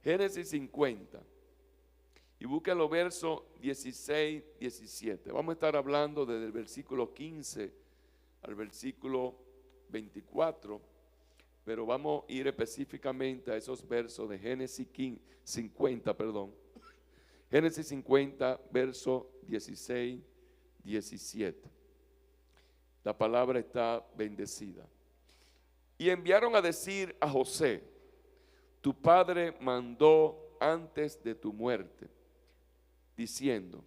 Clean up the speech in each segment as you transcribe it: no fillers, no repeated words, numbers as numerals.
Génesis 50. Y busquen los versos 16, 17. Vamos a estar hablando desde el versículo 15 al versículo 24. Pero vamos a ir específicamente a esos versos de Génesis 50, perdón. Génesis 50, verso 16, 17. La palabra está bendecida. Y enviaron a decir a José: tu padre mandó antes de tu muerte, diciendo: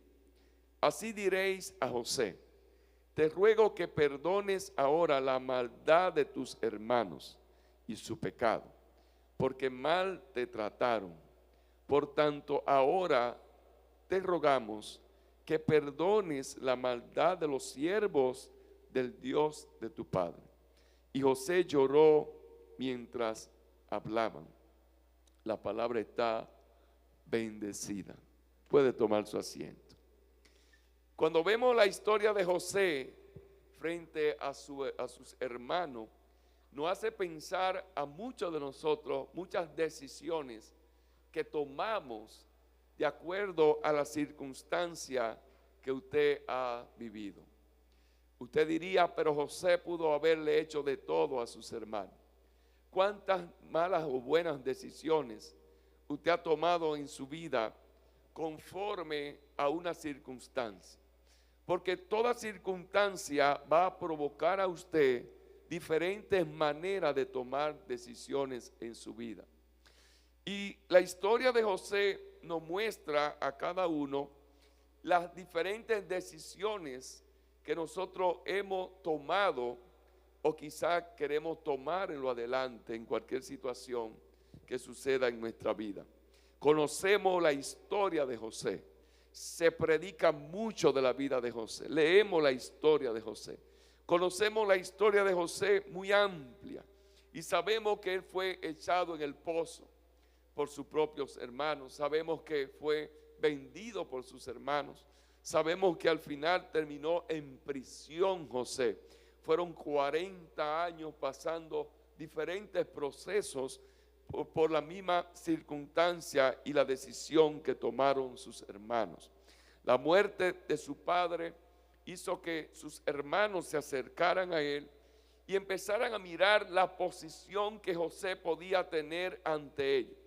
así diréis a José, te ruego que perdones ahora la maldad de tus hermanos y su pecado, porque mal te trataron. Por tanto, ahora te rogamos que perdones la maldad de los siervos del Dios de tu padre. Y José lloró mientras hablaban. La palabra está bendecida. Puede tomar su asiento. Cuando vemos la historia de José frente a sus hermanos, nos hace pensar a muchos de nosotros muchas decisiones que tomamos de acuerdo a la circunstancia que usted ha vivido. Usted diría: pero José pudo haberle hecho de todo a sus hermanos. ¿Cuántas malas o buenas decisiones usted ha tomado en su vida conforme a una circunstancia? Porque toda circunstancia va a provocar a usted diferentes maneras de tomar decisiones en su vida. Y la historia de José nos muestra a cada uno las diferentes decisiones que nosotros hemos tomado o quizá queremos tomar en lo adelante en cualquier situación que suceda en nuestra vida. Conocemos la historia de José, se predica mucho de la vida de José, leemos la historia de José, conocemos la historia de José muy amplia y sabemos que él fue echado en el pozo por sus propios hermanos, sabemos que fue vendido por sus hermanos, sabemos que al final terminó en prisión José. Fueron 40 años pasando diferentes procesos por la misma circunstancia y la decisión que tomaron sus hermanos. La muerte de su padre hizo que sus hermanos se acercaran a él y empezaran a mirar la posición que José podía tener ante ellos.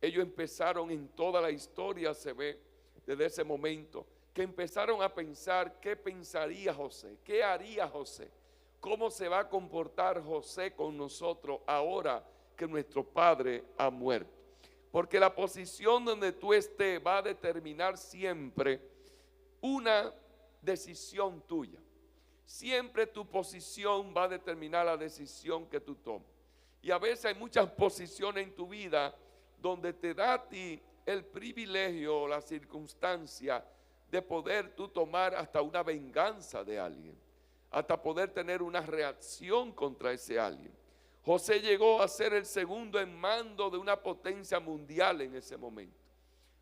Ellos empezaron, en toda la historia se ve desde ese momento, que empezaron a pensar qué pensaría José, qué haría José, cómo se va a comportar José con nosotros ahora que nuestro padre ha muerto. Porque la posición donde tú estés va a determinar siempre una decisión tuya. Siempre tu posición va a determinar la decisión que tú tomas. Y a veces hay muchas posiciones en tu vida donde te da a ti el privilegio o la circunstancia de poder tú tomar hasta una venganza de alguien, hasta poder tener una reacción contra ese alguien. José llegó a ser el segundo en mando de una potencia mundial en ese momento.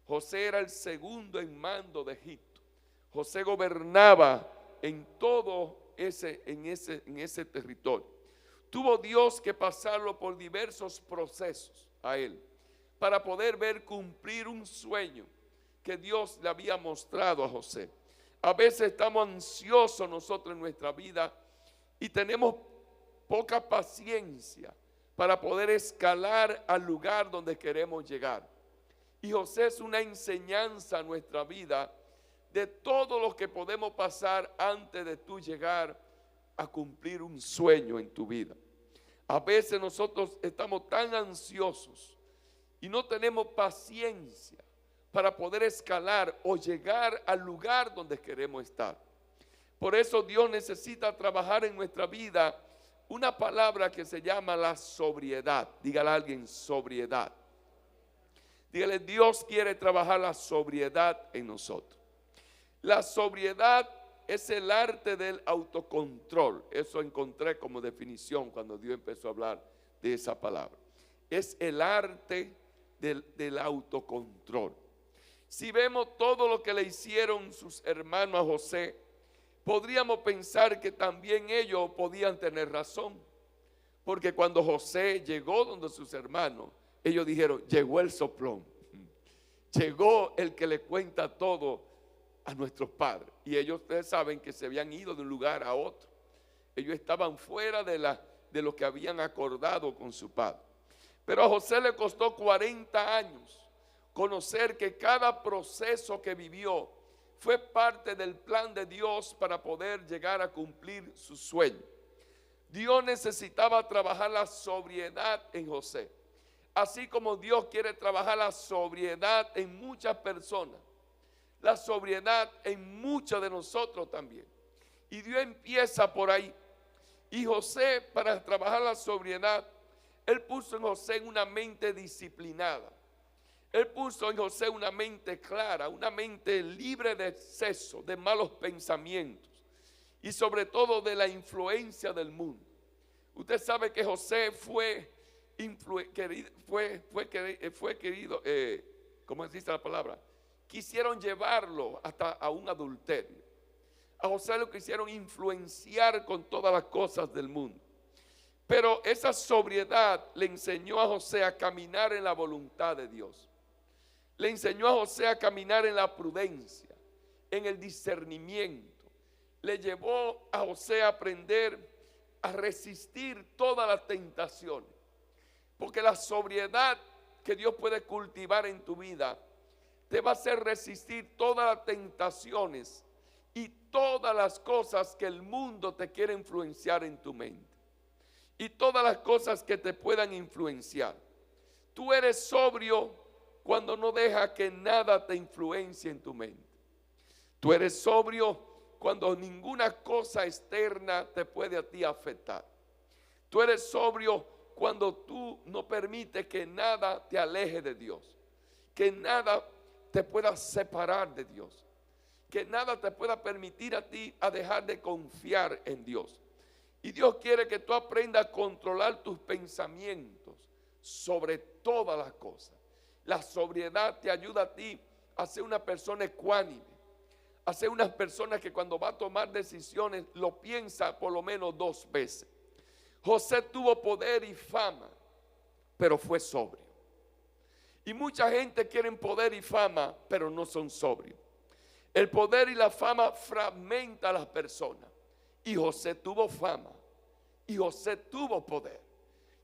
José era el segundo en mando de Egipto. José gobernaba en todo ese territorio. Tuvo Dios que pasarlo por diversos procesos a él para poder ver cumplir un sueño que Dios le había mostrado a José. A veces estamos ansiosos nosotros en nuestra vida y tenemos poca paciencia para poder escalar al lugar donde queremos llegar. Y José es una enseñanza a nuestra vida de todo lo que podemos pasar antes de tú llegar a cumplir un sueño en tu vida. A veces nosotros estamos tan ansiosos y no tenemos paciencia para poder escalar o llegar al lugar donde queremos estar. Por eso Dios necesita trabajar en nuestra vida una palabra que se llama la sobriedad. Dígale a alguien: sobriedad. Dígale: Dios quiere trabajar la sobriedad en nosotros. La sobriedad es el arte del autocontrol. Eso encontré como definición cuando Dios empezó a hablar de esa palabra. Es el arte del autocontrol. Si vemos todo lo que le hicieron sus hermanos a José, podríamos pensar que también ellos podían tener razón. Porque cuando José llegó donde sus hermanos, ellos dijeron, llegó el soplón, llegó el que le cuenta todo a nuestros padres. Y ellos, ustedes saben que se habían ido de un lugar a otro. Ellos estaban fuera de lo que habían acordado con su padre. Pero a José le costó 40 años conocer que cada proceso que vivió fue parte del plan de Dios para poder llegar a cumplir su sueño. Dios necesitaba trabajar la sobriedad en José, así como Dios quiere trabajar la sobriedad en muchas personas, la sobriedad en muchos de nosotros también. Y Dios empieza por ahí. Y José, para trabajar la sobriedad, Él puso en José una mente disciplinada. Él puso en José una mente clara, una mente libre de exceso, de malos pensamientos y sobre todo de la influencia del mundo. Usted sabe que José fue querido, ¿cómo se dice la palabra? Quisieron llevarlo hasta a un adulterio. A José lo quisieron influenciar con todas las cosas del mundo. Pero esa sobriedad le enseñó a José a caminar en la voluntad de Dios. Le enseñó a José a caminar en la prudencia, en el discernimiento. Le llevó a José a aprender a resistir todas las tentaciones. Porque la sobriedad que Dios puede cultivar en tu vida te va a hacer resistir todas las tentaciones y todas las cosas que el mundo te quiere influenciar en tu mente. Y todas las cosas que te puedan influenciar. Tú eres sobrio cuando no dejas que nada te influencie en tu mente. Tú eres sobrio cuando ninguna cosa externa te puede a ti afectar. Tú eres sobrio cuando tú no permites que nada te aleje de Dios, que nada te pueda separar de Dios, que nada te pueda permitir a ti a dejar de confiar en Dios. Y Dios quiere que tú aprendas a controlar tus pensamientos sobre todas las cosas. La sobriedad te ayuda a ti a ser una persona ecuánime, a ser una persona que cuando va a tomar decisiones lo piensa por lo menos 2 veces. José tuvo poder y fama, pero fue sobrio. Y mucha gente quiere poder y fama, pero no son sobrios. El poder y la fama fragmenta a las personas. Y José tuvo fama, y José tuvo poder.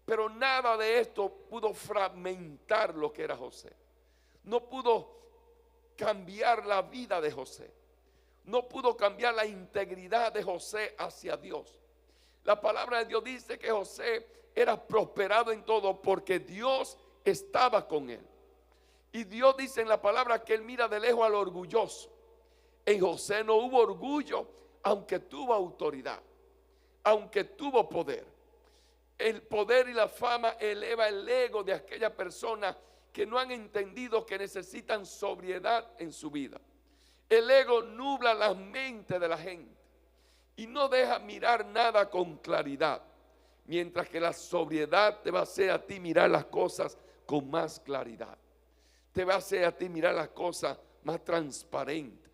Pero nada de esto pudo fragmentar lo que era José. No pudo cambiar la vida de José. No pudo cambiar la integridad de José hacia Dios. La palabra de Dios dice que José era prosperado en todo porque Dios estaba con él. Y Dios dice en la palabra que él mira de lejos al orgulloso. En José no hubo orgullo, aunque tuvo autoridad, aunque tuvo poder. El poder y la fama eleva el ego de aquellas personas que no han entendido que necesitan sobriedad en su vida. El ego nubla la mente de la gente y no deja mirar nada con claridad, mientras que la sobriedad te va a hacer a ti mirar las cosas con más claridad. Te va a hacer a ti mirar las cosas más transparentes.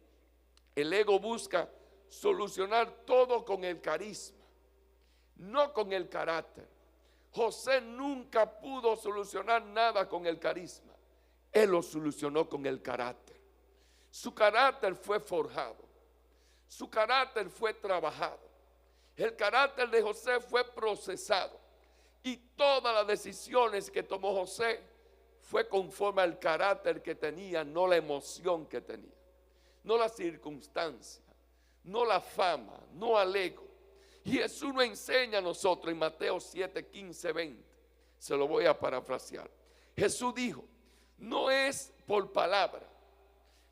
El ego busca solucionar todo con el carisma, no con el carácter. José nunca pudo solucionar nada con el carisma. Él lo solucionó con el carácter. Su carácter fue forjado. Su carácter fue trabajado. El carácter de José fue procesado. Y todas las decisiones que tomó José fue conforme al carácter que tenía, no la emoción que tenía, no la circunstancia, no la fama, no al ego. Y Jesús nos enseña a nosotros en Mateo 7, 15, 20. Se lo voy a parafrasear. Jesús dijo, no es por palabra,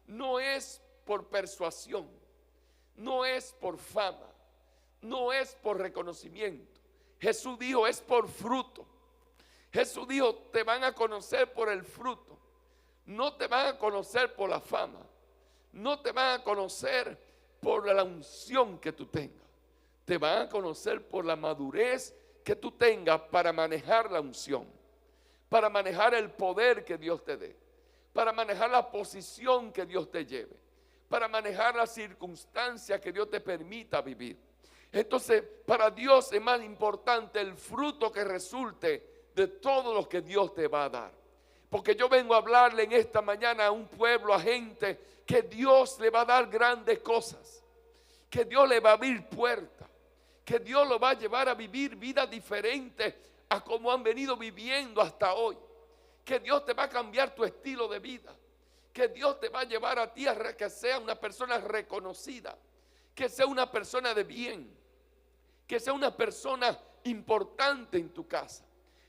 no es por persuasión, no es por fama, no es por reconocimiento. Jesús dijo, es por fruto. Jesús dijo, te van a conocer por el fruto. No te van a conocer por la fama. No te van a conocer por la unción que tú tengas. Te van a conocer por la madurez que tú tengas para manejar la unción, para manejar el poder que Dios te dé, para manejar la posición que Dios te lleve, para manejar las circunstancias que Dios te permita vivir. Entonces, para Dios es más importante el fruto que resulte de todo lo que Dios te va a dar. Porque yo vengo a hablarle en esta mañana a un pueblo, a gente, que Dios le va a dar grandes cosas, que Dios le va a abrir puertas, que Dios lo va a llevar a vivir vidas diferentes a como han venido viviendo hasta hoy. Que Dios te va a cambiar tu estilo de vida, que Dios te va a llevar a ti a que sea una persona reconocida, que sea una persona de bien, que sea una persona importante en tu casa.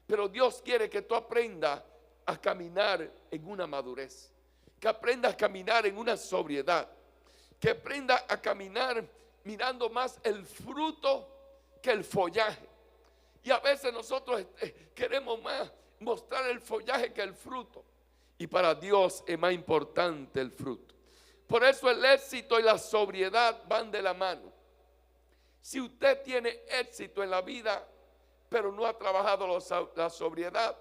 Pero Dios quiere que tú aprendas a caminar en una madurez, que aprendas a caminar en una sobriedad, que aprendas a caminar mirando más el fruto que el follaje. Y a veces nosotros queremos más mostrar el follaje que el fruto. Y para Dios es más importante el fruto. Por eso el éxito y la sobriedad van de la mano. Si usted tiene éxito en la vida, pero no ha trabajado la sobriedad,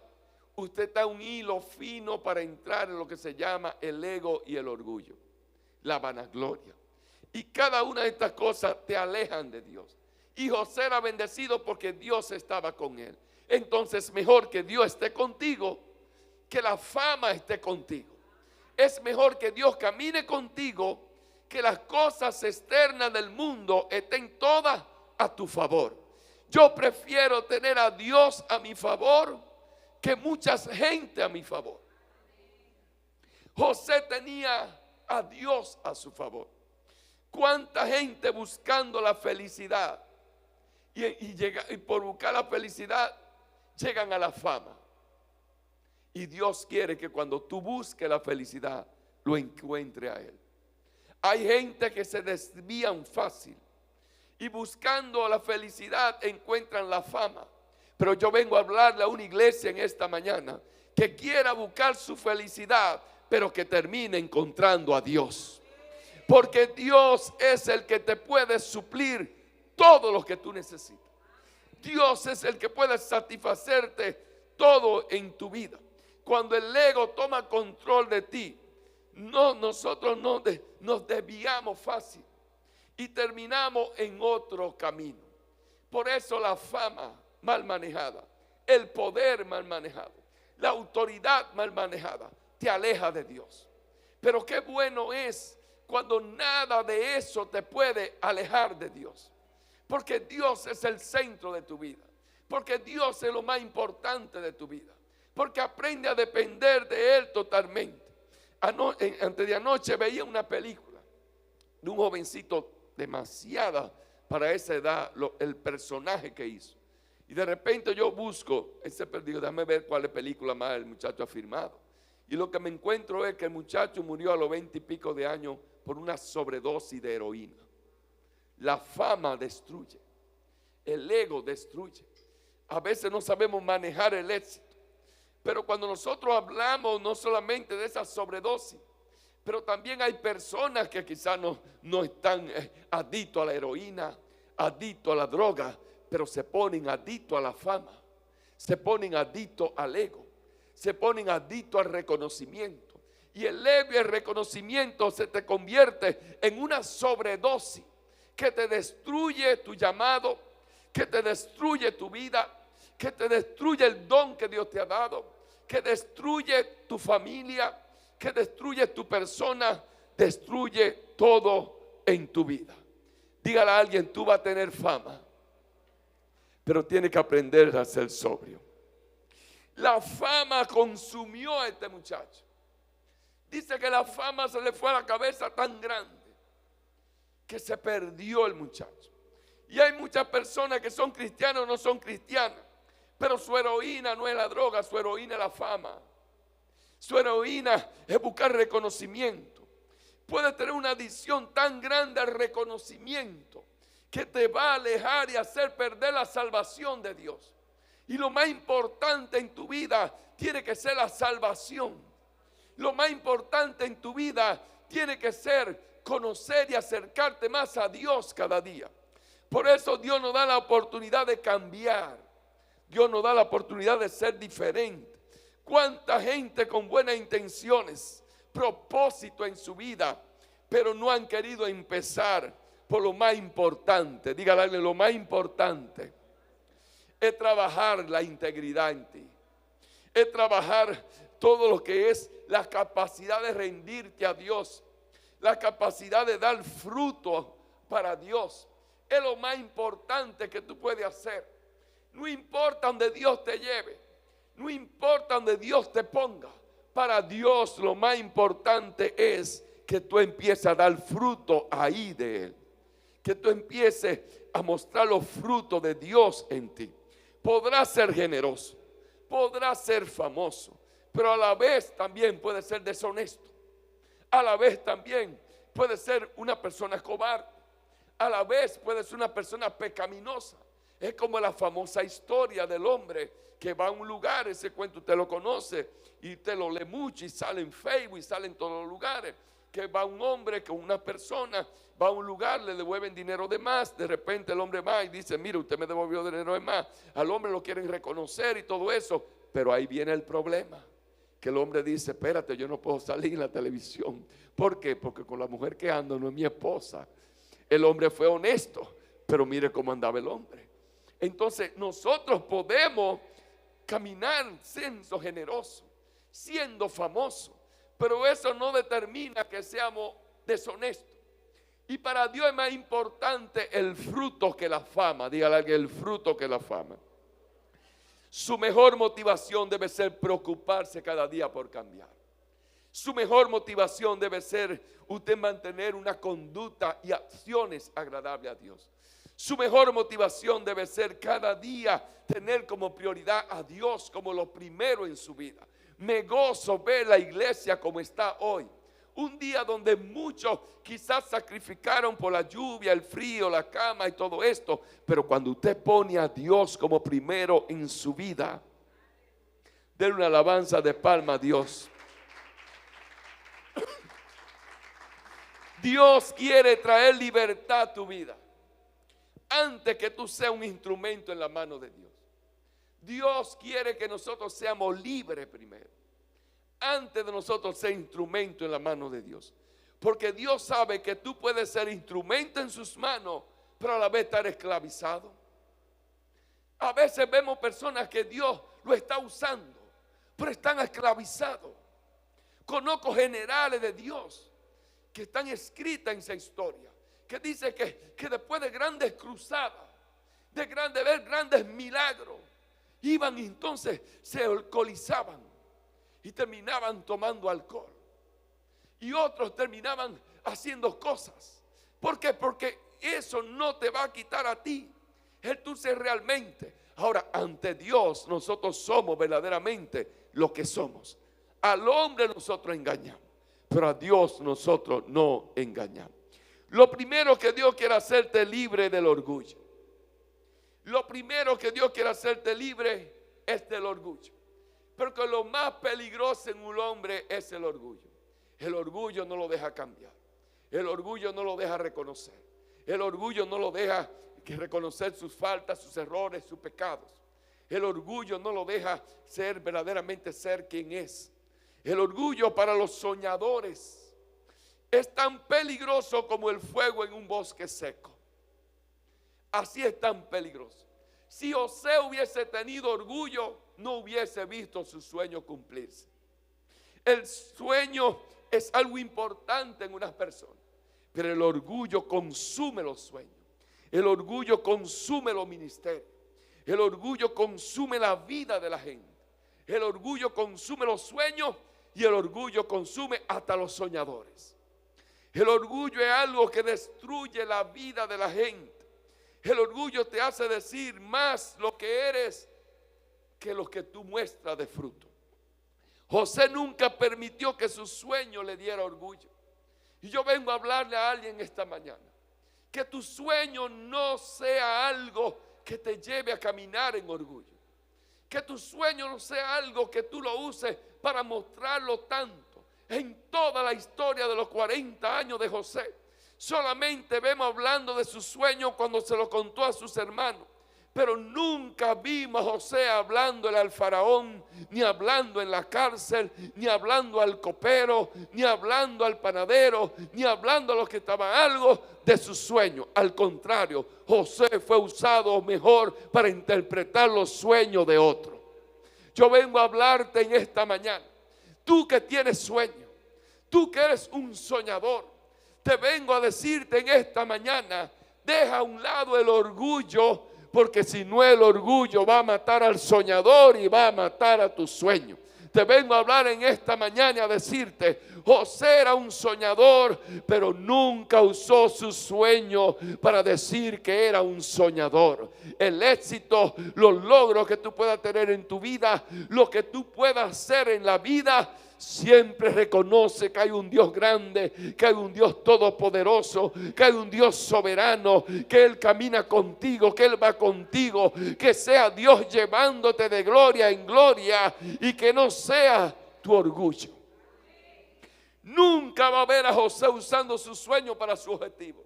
usted está en un hilo fino para entrar en lo que se llama el ego y el orgullo, la vanagloria. Y cada una de estas cosas te alejan de Dios. Y José era bendecido porque Dios estaba con él. Entonces mejor que Dios esté contigo que la fama esté contigo. Es mejor que Dios camine contigo, que las cosas externas del mundo estén todas a tu favor. Yo prefiero tener a Dios a mi favor que mucha gente a mi favor. José tenía a Dios a su favor. ¿Cuánta gente buscando la felicidad y por buscar la felicidad llegan a la fama? Y Dios quiere que cuando tú busques la felicidad, lo encuentre a Él. Hay gente que se desvían fácil y buscando la felicidad encuentran la fama. Pero yo vengo a hablarle a una iglesia en esta mañana que quiera buscar su felicidad, pero que termine encontrando a Dios. Porque Dios es el que te puede suplir todo lo que tú necesitas. Dios es el que puede satisfacerte todo en tu vida. Cuando el ego toma control de ti, nosotros nos desviamos fácil y terminamos en otro camino. Por eso la fama mal manejada, el poder mal manejado, la autoridad mal manejada, te aleja de Dios. Pero qué bueno es cuando nada de eso te puede alejar de Dios. Porque Dios es el centro de tu vida. Porque Dios es lo más importante de tu vida. Porque aprende a depender de Él totalmente. Antes de anoche veía una película de un jovencito demasiada para esa edad, el personaje que hizo. Y de repente yo busco digo, déjame ver cuál película más el muchacho ha firmado. Y lo que me encuentro es que el muchacho murió a los 20 y pico de años por una sobredosis de heroína. La fama destruye, el ego destruye. A veces no sabemos manejar el éxito. Pero cuando nosotros hablamos no solamente de esa sobredosis, pero también hay personas que quizás no están adictos a la heroína, adictos a la droga, pero se ponen adictos a la fama, se ponen adictos al ego, se ponen adictos al reconocimiento. Y el ego y el reconocimiento se te convierte en una sobredosis que te destruye tu llamado, que te destruye tu vida, que te destruye el don que Dios te ha dado, que destruye tu familia, que destruye tu persona, destruye todo en tu vida. Dígale a alguien, tú vas a tener fama, pero tienes que aprender a ser sobrio. La fama consumió a este muchacho. Dice que la fama se le fue a la cabeza tan grande que se perdió el muchacho. Y hay muchas personas que son cristianas o no son cristianas, pero su heroína no es la droga, su heroína es la fama. Su heroína es buscar reconocimiento. Puede tener una adicción tan grande al reconocimiento que te va a alejar y hacer perder la salvación de Dios. Y lo más importante en tu vida tiene que ser la salvación. Lo más importante en tu vida tiene que ser conocer y acercarte más a Dios cada día. Por eso Dios nos da la oportunidad de cambiar. Dios nos da la oportunidad de ser diferente. Cuánta gente con buenas intenciones, propósito en su vida, pero no han querido empezar por lo más importante. Dígale, lo más importante es trabajar la integridad en ti. Es trabajar todo lo que es la capacidad de rendirte a Dios, la capacidad de dar fruto para Dios. Es lo más importante que tú puedes hacer. No importa donde Dios te lleve, no importa donde Dios te ponga. Para Dios lo más importante es que tú empieces a dar fruto ahí de Él. Que tú empieces a mostrar los frutos de Dios en ti. Podrás ser generoso, podrás ser famoso, pero a la vez también puedes ser deshonesto. A la vez también puedes ser una persona cobarde. A la vez puedes ser una persona pecaminosa. Es como la famosa historia del hombre que va a un lugar, ese cuento usted lo conoce y usted lo lee mucho y sale en Facebook y sale en todos los lugares. Que va un hombre con una persona, va a un lugar, le devuelven dinero de más, de repente el hombre va y dice, mire, usted me devolvió dinero de más. Al hombre lo quieren reconocer y todo eso, pero ahí viene el problema, que el hombre dice, espérate, yo no puedo salir en la televisión. ¿Por qué? Porque con la mujer que ando no es mi esposa. El hombre fue honesto, pero mire cómo andaba el hombre. Entonces nosotros podemos caminar siendo generosos, siendo famosos, pero eso no determina que seamos deshonestos. Y para Dios es más importante el fruto que la fama. Dígale que el fruto que la fama. Su mejor motivación debe ser preocuparse cada día por cambiar. Su mejor motivación debe ser usted mantener una conducta y acciones agradables a Dios. Su mejor motivación debe ser cada día tener como prioridad a Dios como lo primero en su vida. Me gozo ver la iglesia como está hoy. Un día donde muchos quizás sacrificaron por la lluvia, el frío, la cama y todo esto. Pero cuando usted pone a Dios como primero en su vida, denle una alabanza de palma a Dios. Dios quiere traer libertad a tu vida. Antes que tú seas un instrumento en la mano de Dios. Dios quiere que nosotros seamos libres primero. Antes de nosotros ser instrumento en la mano de Dios. Porque Dios sabe que tú puedes ser instrumento en sus manos, pero a la vez estar esclavizado. A veces vemos personas que Dios lo está usando, pero están esclavizados. Conozco generales de Dios que están escritas en esa historia, que dice que después de grandes cruzadas, de ver grandes milagros, iban y entonces se alcoholizaban y terminaban tomando alcohol. Y otros terminaban haciendo cosas. ¿Por qué? Porque eso no te va a quitar a ti el tú ser realmente. Ahora, ante Dios nosotros somos verdaderamente lo que somos. Al hombre nosotros engañamos, pero a Dios nosotros no engañamos. Lo primero que Dios quiere hacerte libre del orgullo. Lo primero que Dios quiere hacerte libre es del orgullo. Porque lo más peligroso en un hombre es el orgullo. El orgullo no lo deja cambiar. El orgullo no lo deja reconocer. El orgullo no lo deja reconocer sus faltas, sus errores, sus pecados. El orgullo no lo deja ser verdaderamente ser quien es. El orgullo para los soñadores es tan peligroso como el fuego en un bosque seco. Así es tan peligroso. Si José hubiese tenido orgullo, no hubiese visto su sueño cumplirse. El sueño es algo importante en una persona, pero el orgullo consume los sueños. El orgullo consume los ministerios. El orgullo consume la vida de la gente. El orgullo consume los sueños y el orgullo consume hasta los soñadores. El orgullo es algo que destruye la vida de la gente. El orgullo te hace decir más lo que eres que lo que tú muestras de fruto. José nunca permitió que su sueño le diera orgullo. Y yo vengo a hablarle a alguien esta mañana. Que tu sueño no sea algo que te lleve a caminar en orgullo. Que tu sueño no sea algo que tú lo uses para mostrarlo tanto. En toda la historia de los 40 años de José, solamente vemos hablando de su sueño cuando se lo contó a sus hermanos. Pero nunca vimos a José hablándole al faraón, ni hablando en la cárcel, ni hablando al copero, ni hablando al panadero, ni hablando a los que estaban algo de su sueño. Al contrario, José fue usado mejor para interpretar los sueños de otros. Yo vengo a hablarte en esta mañana Tú que tienes sueño, tú que eres un soñador, te vengo a decirte en esta mañana, deja a un lado el orgullo, porque si no, el orgullo va a matar al soñador y va a matar a tu sueño. Te vengo a hablar en esta mañana a decirte, José era un soñador, pero nunca usó su sueño para decir que era un soñador. El éxito, los logros que tú puedas tener en tu vida, lo que tú puedas hacer en la vida, siempre reconoce que hay un Dios grande, que hay un Dios todopoderoso, que hay un Dios soberano, que Él camina contigo, que Él va contigo, que sea Dios llevándote de gloria en gloria y que no sea tu orgullo. Nunca va a ver a José usando su sueño para su objetivo.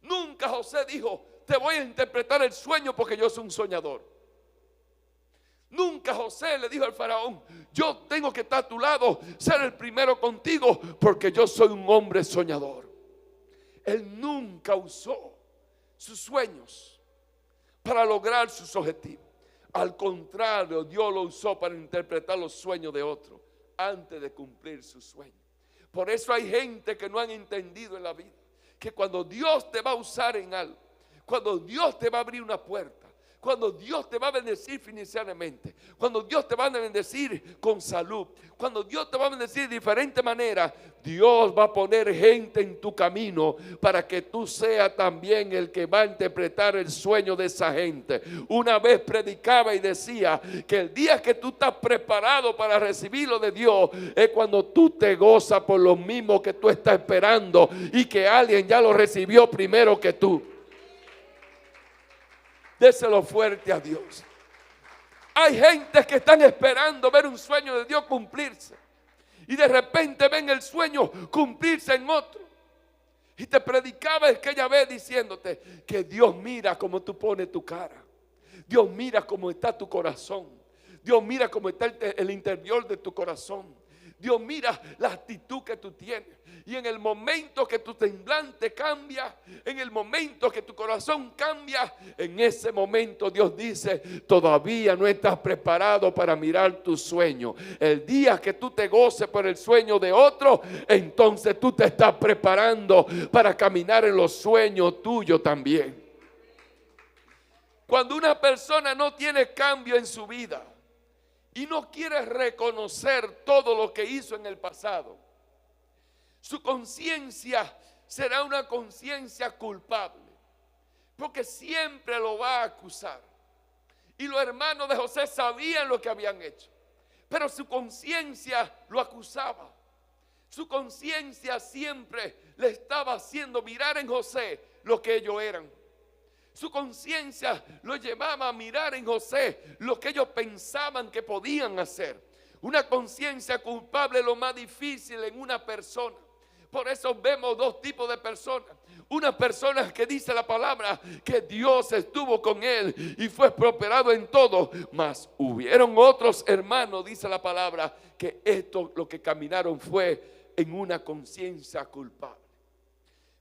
Nunca José dijo, te voy a interpretar el sueño porque yo soy un soñador. Nunca José le dijo al faraón, yo tengo que estar a tu lado, ser el primero contigo, porque yo soy un hombre soñador. Él nunca usó sus sueños para lograr sus objetivos. Al contrario, Dios lo usó para interpretar los sueños de otros antes de cumplir sus sueños. Por eso hay gente que no han entendido en la vida que cuando Dios te va a usar en algo, cuando Dios te va a abrir una puerta, cuando Dios te va a bendecir financieramente, cuando Dios te va a bendecir con salud, cuando Dios te va a bendecir de diferentes maneras, Dios va a poner gente en tu camino para que tú seas también el que va a interpretar el sueño de esa gente. Una vez predicaba y decía que el día que tú estás preparado para recibirlo de Dios es cuando tú te gozas por lo mismo que tú estás esperando y que alguien ya lo recibió primero que tú. Déselo fuerte a Dios. Hay gente que están esperando ver un sueño de Dios cumplirse y de repente ven el sueño cumplirse en otro. Y te predicaba aquella vez diciéndote que Dios mira cómo tú pones tu cara. Dios mira cómo está tu corazón. Dios mira cómo está el interior de tu corazón. Dios mira la actitud que tú tienes. Y en el momento que tu semblante cambia, en el momento que tu corazón cambia, en ese momento Dios dice, todavía no estás preparado para mirar tu sueño. El día que tú te goces por el sueño de otro, entonces tú te estás preparando para caminar en los sueños tuyos también. Cuando una persona no tiene cambio en su vida y no quiere reconocer todo lo que hizo en el pasado, su conciencia será una conciencia culpable, porque siempre lo va a acusar. Y los hermanos de José sabían lo que habían hecho, pero su conciencia lo acusaba. Su conciencia siempre le estaba haciendo mirar en José lo que ellos eran. Su conciencia lo llevaba a mirar en José lo que ellos pensaban que podían hacer. Una conciencia culpable es lo más difícil en una persona. Por eso vemos dos tipos de personas. Una persona que dice la palabra que Dios estuvo con él y fue prosperado en todo. Mas hubieron otros hermanos, dice la palabra, que esto lo que caminaron fue en una conciencia culpable.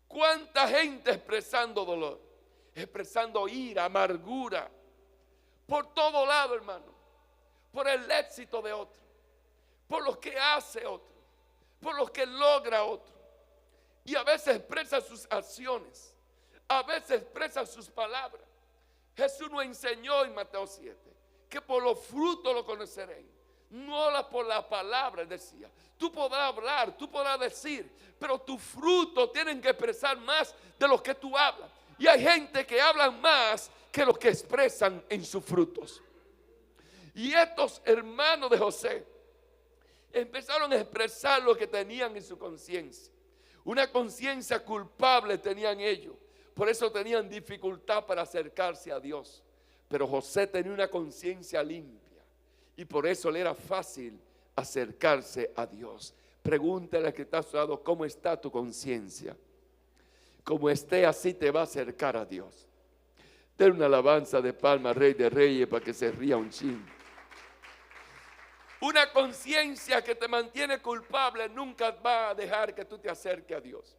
¿Cuánta gente expresando dolor? Expresando ira, amargura, por todo lado, hermano, por el éxito de otro, por lo que hace otro, por lo que logra otro. Y a veces expresa sus acciones, a veces expresa sus palabras. Jesús nos enseñó en Mateo 7 que por los frutos lo conoceréis, no por la palabra, decía. Tú podrás hablar, tú podrás decir, pero tus frutos tienen que expresar más de lo que tú hablas. Y hay gente que hablan más que lo que expresan en sus frutos. Y estos hermanos de José empezaron a expresar lo que tenían en su conciencia. Una conciencia culpable tenían ellos. Por eso tenían dificultad para acercarse a Dios. Pero José tenía una conciencia limpia. Y por eso le era fácil acercarse a Dios. Pregúntale al que está a su lado, ¿cómo está tu conciencia? Como esté así te va a acercar a Dios. Den una alabanza de palma, Rey de Reyes, para que se ría un chin. Una conciencia que te mantiene culpable nunca va a dejar que tú te acerques a Dios.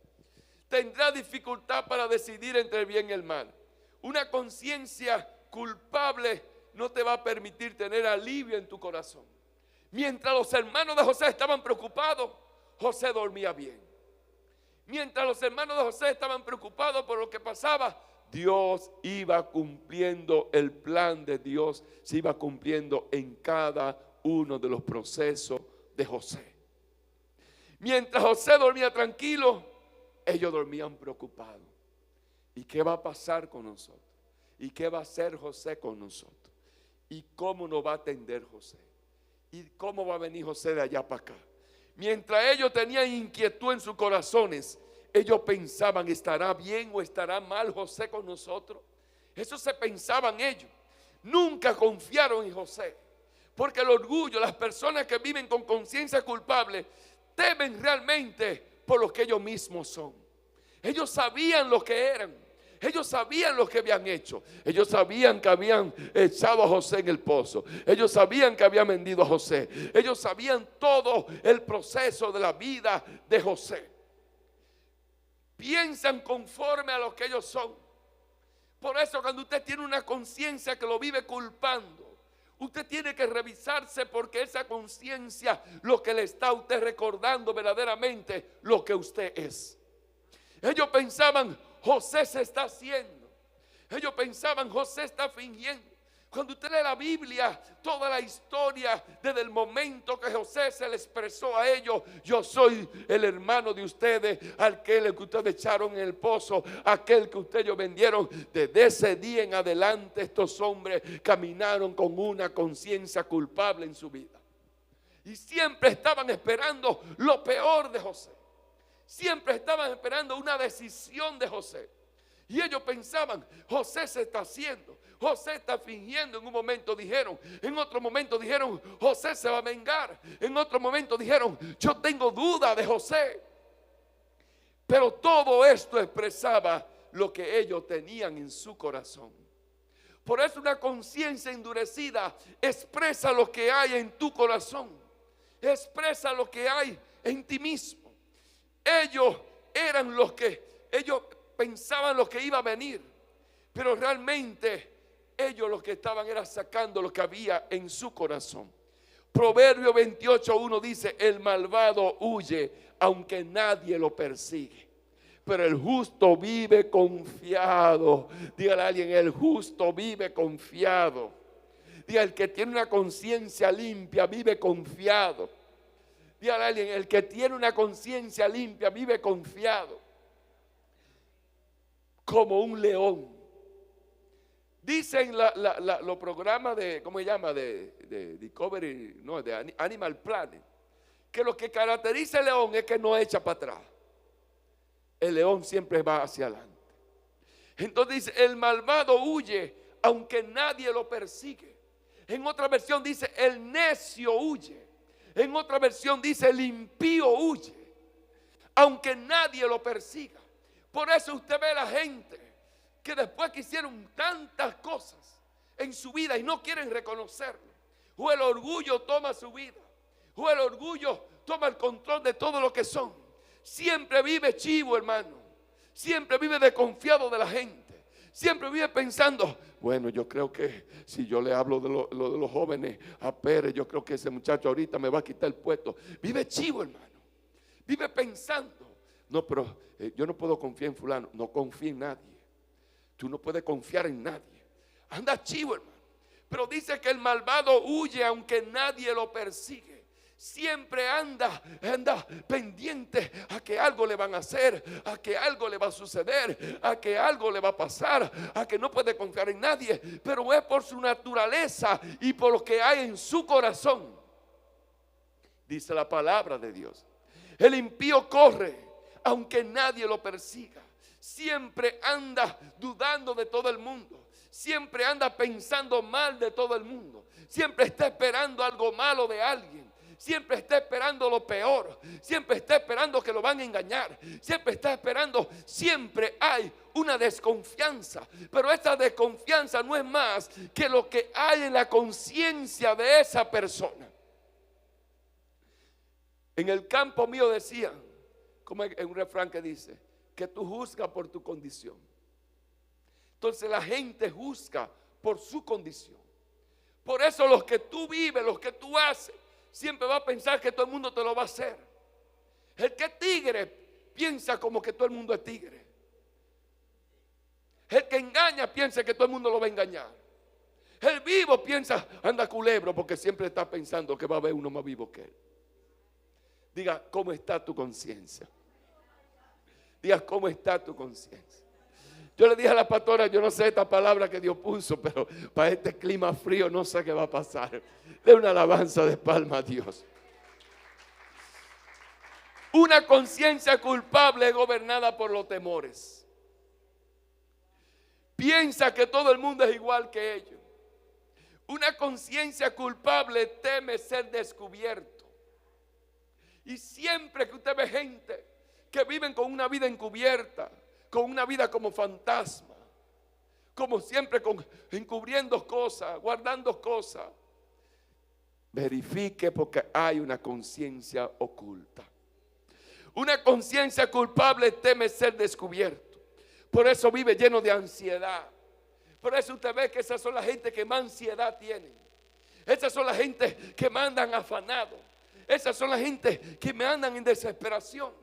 Tendrá dificultad para decidir entre el bien y el mal. Una conciencia culpable no te va a permitir tener alivio en tu corazón. Mientras los hermanos de José estaban preocupados, José dormía bien. Mientras los hermanos de José estaban preocupados por lo que pasaba, Dios iba cumpliendo el plan de Dios, se iba cumpliendo en cada uno de los procesos de José. Mientras José dormía tranquilo, ellos dormían preocupados. ¿Y qué va a pasar con nosotros? ¿Y qué va a hacer José con nosotros? ¿Y cómo nos va a atender José? ¿Y cómo va a venir José de allá para acá? Mientras ellos tenían inquietud en sus corazones, ellos pensaban, ¿estará bien o estará mal José con nosotros? Eso se pensaban ellos. Nunca confiaron en José, porque el orgullo, las personas que viven con conciencia culpable, temen realmente por lo que ellos mismos son. Ellos sabían lo que eran. Ellos sabían lo que habían hecho. Ellos sabían que habían echado a José en el pozo. Ellos sabían que habían vendido a José. Ellos sabían todo el proceso de la vida de José. Piensan conforme a lo que ellos son. Por eso cuando usted tiene una conciencia que lo vive culpando, usted tiene que revisarse, porque esa conciencia lo que le está a usted recordando verdaderamente lo que usted es. Ellos pensaban, José se está haciendo. Ellos pensaban, José está fingiendo. Cuando usted lee la Biblia, toda la historia desde el momento que José se le expresó a ellos, yo soy el hermano de ustedes, aquel que ustedes echaron en el pozo, aquel que ustedes vendieron. Desde ese día en adelante estos hombres caminaron con una conciencia culpable en su vida. Y siempre estaban esperando lo peor de José. Siempre estaban esperando una decisión de José. Y ellos pensaban, José se está haciendo, José está fingiendo. En un momento dijeron, en otro momento dijeron, José se va a vengar. En otro momento dijeron, yo tengo duda de José. Pero todo esto expresaba lo que ellos tenían en su corazón. Por eso una conciencia endurecida expresa lo que hay en tu corazón, expresa lo que hay en ti mismo. Ellos eran los que, ellos pensaban lo que iba a venir, pero realmente ellos lo que estaban era sacando lo que había en su corazón. Proverbio 28:1 dice, el malvado huye aunque nadie lo persigue, pero el justo vive confiado. Dígale a alguien, el justo vive confiado. Diga, el que tiene una conciencia limpia vive confiado. Dígale a alguien, el que tiene una conciencia limpia vive confiado, como un león. Dicen los programas de, ¿cómo se llama? De Discovery, no, de Animal Planet, que lo que caracteriza al león es que no echa para atrás. El león siempre va hacia adelante. Entonces dice, el malvado huye aunque nadie lo persigue. En otra versión dice, el necio huye. En otra versión dice, el impío huye aunque nadie lo persiga. Por eso usted ve a la gente que después que hicieron tantas cosas en su vida y no quieren reconocerlo, o el orgullo toma su vida, o el orgullo toma el control de todo lo que son. Siempre vive chivo, hermano. Siempre vive desconfiado de la gente. Siempre vive pensando, bueno, yo creo que si yo le hablo de los jóvenes a Pérez, yo creo que ese muchacho ahorita me va a quitar el puesto. Vive chivo, hermano. Vive pensando, no, pero yo no puedo confiar en fulano. No confía en nadie. Tú no puedes confiar en nadie. Anda chivo, hermano. Pero dice que el malvado huye aunque nadie lo persigue. Siempre anda pendiente a que algo le van a hacer, a que algo le va a suceder, a que algo le va a pasar, a que no puede confiar en nadie, pero es por su naturaleza y por lo que hay en su corazón. Dice la palabra de Dios. El impío corre aunque nadie lo persiga. Siempre anda dudando de todo el mundo. Siempre anda pensando mal de todo el mundo. Siempre está esperando algo malo de alguien. Siempre está esperando lo peor. Siempre está esperando que lo van a engañar. Siempre está esperando. Siempre hay una desconfianza. Pero esa desconfianza no es más que lo que hay en la conciencia de esa persona. En el campo mío decían, como en un refrán que dice, que tú juzgas por tu condición. Entonces la gente juzga por su condición. Por eso los que tú vives, los que tú haces, siempre va a pensar que todo el mundo te lo va a hacer. El que es tigre piensa como que todo el mundo es tigre. El que engaña piensa que todo el mundo lo va a engañar. El vivo piensa, anda culebro, porque siempre está pensando que va a haber uno más vivo que él. Diga, ¿cómo está tu conciencia? Diga, ¿cómo está tu conciencia? Yo le dije a la pastora, yo no sé esta palabra que Dios puso, pero para este clima frío no sé qué va a pasar. De una alabanza de palma a Dios. Una conciencia culpable gobernada por los temores. Piensa que todo el mundo es igual que ellos. Una conciencia culpable teme ser descubierto. Y siempre que usted ve gente que viven con una vida encubierta, con una vida como fantasma, como siempre encubriendo cosas, guardando cosas, verifique, porque hay una conciencia oculta. Una conciencia culpable teme ser descubierto. Por eso vive lleno de ansiedad. Por eso usted ve que esas son las gente que más ansiedad tienen. Esas son las gente que me andan afanados. Esas son las gente que me andan en desesperación.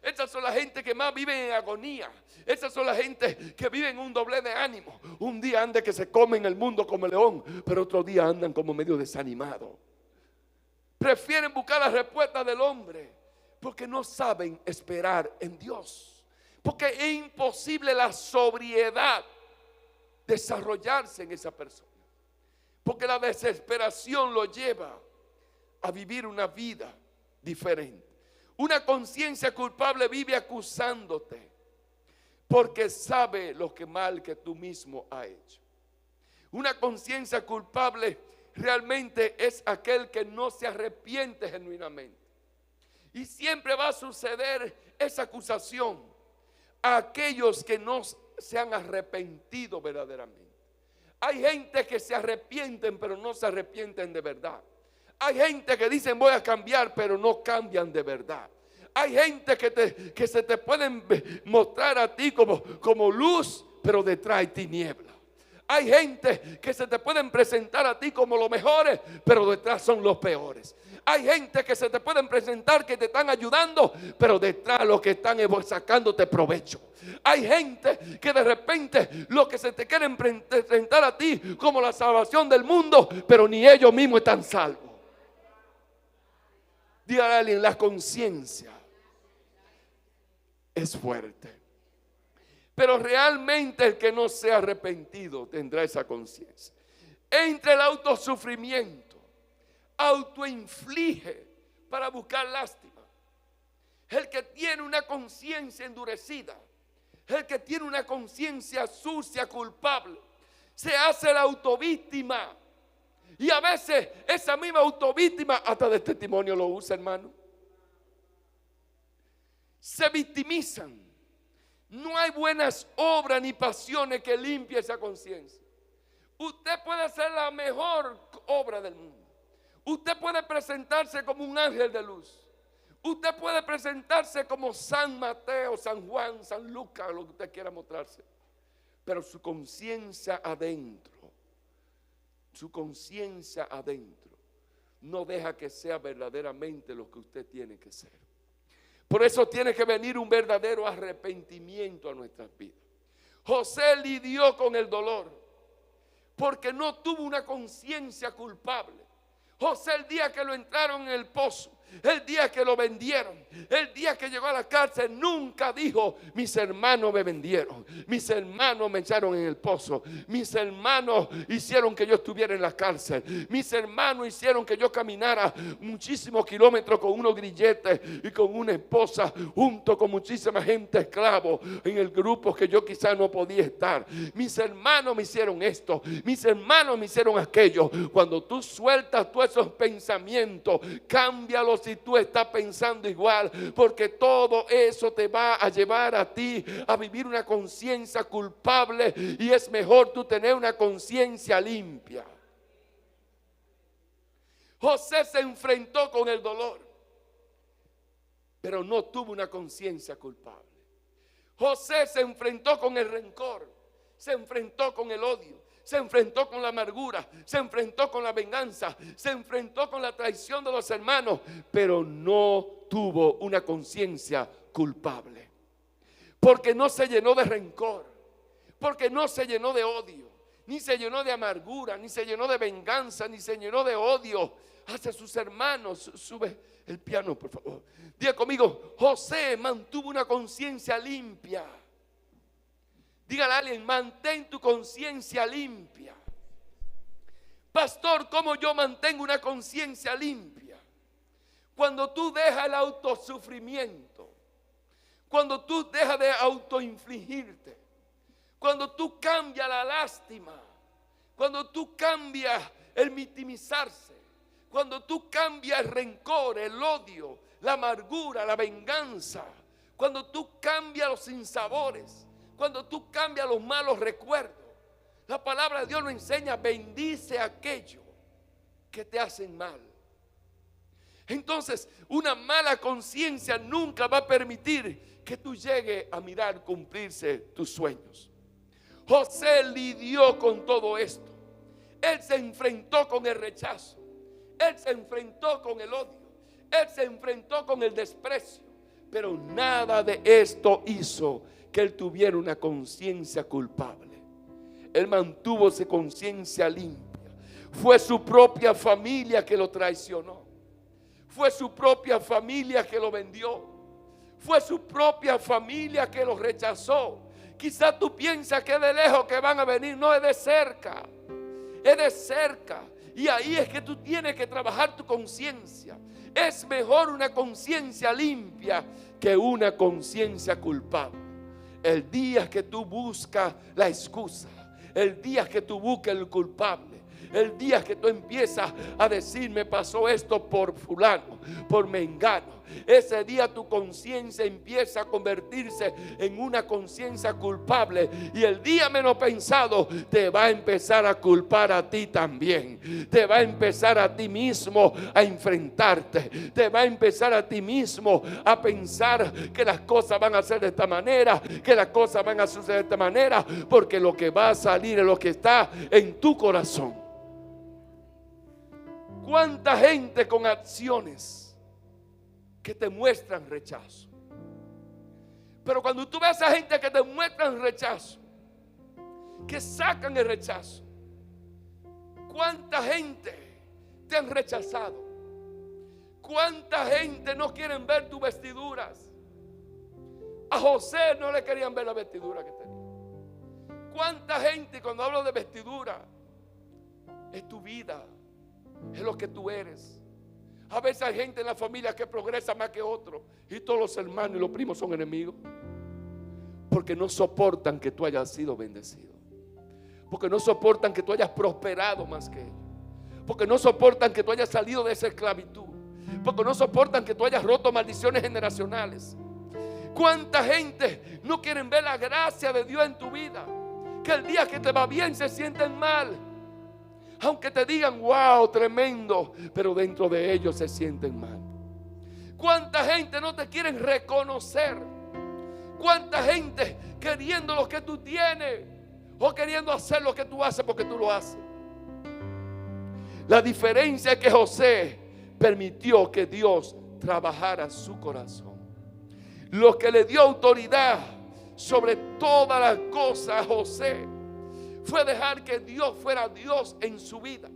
Esas son las gente que más viven en agonía. Esas son las gente que viven un doble de ánimo. Un día andan que se comen el mundo como león, pero otro día andan como medio desanimados. Prefieren buscar la respuesta del hombre porque no saben esperar en Dios. Porque es imposible la sobriedad desarrollarse en esa persona. Porque la desesperación lo lleva a vivir una vida diferente. Una conciencia culpable vive acusándote porque sabe lo que mal que tú mismo has hecho. Una conciencia culpable realmente es aquel que no se arrepiente genuinamente. Y siempre va a suceder esa acusación a aquellos que no se han arrepentido verdaderamente. Hay gente que se arrepienten, pero no se arrepienten de verdad. Hay gente que dicen voy a cambiar, pero no cambian de verdad. Hay gente que se te pueden mostrar a ti como luz, pero detrás hay tiniebla. Hay gente que se te pueden presentar a ti como los mejores, pero detrás son los peores. Hay gente que se te pueden presentar que te están ayudando, pero detrás lo que están es sacándote provecho. Hay gente que de repente lo que se te quieren presentar a ti como la salvación del mundo, pero ni ellos mismos están salvos. Dígale a alguien, la conciencia es fuerte. Pero realmente el que no sea arrepentido tendrá esa conciencia. Entre el autosufrimiento, autoinflige para buscar lástima. El que tiene una conciencia endurecida, el que tiene una conciencia sucia, culpable, se hace la autovíctima. Y a veces esa misma autovíctima hasta de testimonio lo usa, hermano. Se victimizan. No hay buenas obras ni pasiones que limpie esa conciencia. Usted puede hacer la mejor obra del mundo. Usted puede presentarse como un ángel de luz. Usted puede presentarse como San Mateo, San Juan, San Lucas, lo que usted quiera mostrarse. Pero su conciencia adentro, no deja que sea verdaderamente lo que usted tiene que ser. Por eso tiene que venir un verdadero arrepentimiento a nuestras vidas. José lidió con el dolor porque no tuvo una conciencia culpable. José, el día que lo entraron en el pozo, el día que lo vendieron, el día que llegó a la cárcel, nunca dijo: mis hermanos me vendieron, mis hermanos me echaron en el pozo, mis hermanos hicieron que yo estuviera en la cárcel, mis hermanos hicieron que yo caminara muchísimos kilómetros con unos grilletes y con una esposa, junto con muchísima gente esclavo en el grupo que yo quizás no podía estar. Mis hermanos me hicieron esto, mis hermanos me hicieron aquello. Cuando tú sueltas todos esos pensamientos, cámbialos si tú estás pensando igual, porque todo eso te va a llevar a ti a vivir una conciencia culpable, y es mejor tú tener una conciencia limpia. José se enfrentó con el dolor, pero no tuvo una conciencia culpable. José se enfrentó con el rencor, se enfrentó con el odio, se enfrentó con la amargura, se enfrentó con la venganza, se enfrentó con la traición de los hermanos, pero no tuvo una conciencia culpable, porque no se llenó de rencor, porque no se llenó de odio, ni se llenó de amargura, ni se llenó de venganza, ni se llenó de odio hacia sus hermanos. Sube el piano, por favor. Diga conmigo: José mantuvo una conciencia limpia. Dígale a alguien: mantén tu conciencia limpia. Pastor, ¿cómo yo mantengo una conciencia limpia? Cuando tú dejas el autosufrimiento, cuando tú dejas de autoinfligirte, cuando tú cambias la lástima, cuando tú cambias el victimizarse, cuando tú cambias el rencor, el odio, la amargura, la venganza, cuando tú cambias los sinsabores, cuando tú cambias los malos recuerdos. La palabra de Dios nos enseña: bendice aquello que te hacen mal. Entonces, una mala conciencia nunca va a permitir que tú llegues a mirar cumplirse tus sueños. José lidió con todo esto. Él se enfrentó con el rechazo, él se enfrentó con el odio, él se enfrentó con el desprecio, pero nada de esto hizo que él tuviera una conciencia culpable. Él mantuvo su conciencia limpia. Fue su propia familia que lo traicionó, fue su propia familia que lo vendió, fue su propia familia que lo rechazó. Quizás tú piensas que es de lejos que van a venir. No, es de cerca. Es de cerca. Y ahí es que tú tienes que trabajar tu conciencia. Es mejor una conciencia limpia que una conciencia culpable. El día que tú buscas la excusa, el día que tú buscas el culpable, el día que tú empiezas a decir: me pasó esto por fulano, por mengano, ese día tu conciencia empieza a convertirse en una conciencia culpable, y el día menos pensado te va a empezar a culpar a ti también. Te va a empezar a ti mismo a enfrentarte, te va a empezar a ti mismo a pensar que las cosas van a ser de esta manera, que las cosas van a suceder de esta manera, porque lo que va a salir es lo que está en tu corazón. ¿Cuánta gente con acciones que te muestran rechazo? Pero cuando tú ves a gente que te muestran rechazo, que sacan el rechazo, ¿cuánta gente te han rechazado? ¿Cuánta gente no quieren ver tus vestiduras? A José no le querían ver la vestidura que tenía. ¿Cuánta gente, cuando hablo de vestidura, es tu vida? Es lo que tú eres. A veces hay gente en la familia que progresa más que otro, y todos los hermanos y los primos son enemigos, porque no soportan que tú hayas sido bendecido, porque no soportan que tú hayas prosperado más que ellos, porque no soportan que tú hayas salido de esa esclavitud, porque no soportan que tú hayas roto maldiciones generacionales. ¿Cuánta gente no quieren ver la gracia de Dios en tu vida? Que el día que te va bien se sienten mal, aunque te digan wow, tremendo, pero dentro de ellos se sienten mal. ¿Cuánta gente no te quieren reconocer? ¿Cuánta gente queriendo lo que tú tienes o queriendo hacer lo que tú haces porque tú lo haces? La diferencia es que José permitió que Dios trabajara su corazón. Lo que le dio autoridad sobre todas las cosas a José fue dejar que Dios fuera Dios en su vida.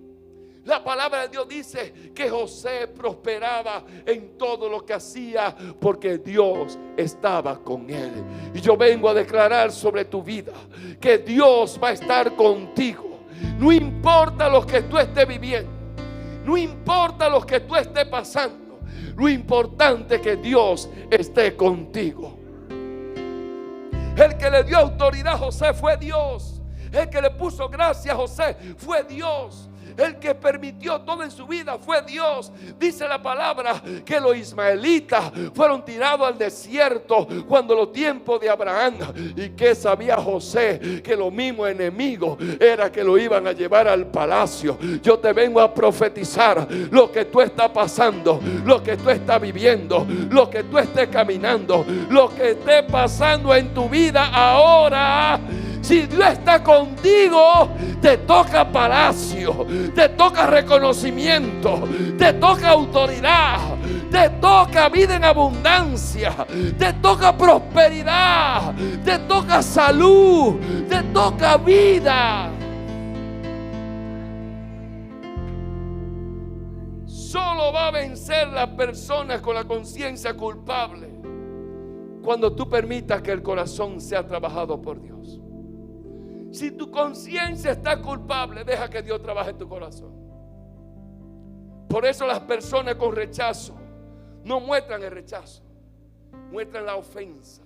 La palabra de Dios dice que José prosperaba en todo lo que hacía porque Dios estaba con él. Y yo vengo a declarar sobre tu vida que Dios va a estar contigo. No importa lo que tú estés viviendo, no importa lo que tú estés pasando, lo importante es que Dios esté contigo. El que le dio autoridad a José fue Dios. El que le puso gracia a José fue Dios. El que permitió todo en su vida fue Dios. Dice la palabra que los ismaelitas fueron tirados al desierto cuando los tiempos de Abraham. ¿Y qué sabía José? Que los mismos enemigos era que lo iban a llevar al palacio. Yo te vengo a profetizar lo que tú estás pasando, lo que tú estás viviendo, lo que tú estés caminando, lo que esté pasando en tu vida ahora. Si Dios está contigo, te toca palacio, te toca reconocimiento, te toca autoridad, te toca vida en abundancia, te toca prosperidad, te toca salud, te toca vida. Solo va a vencer la persona con la conciencia culpable cuando tú permitas que el corazón sea trabajado por Dios. Si tu conciencia está culpable, deja que Dios trabaje en tu corazón. Por eso las personas con rechazo no muestran el rechazo, muestran la ofensa.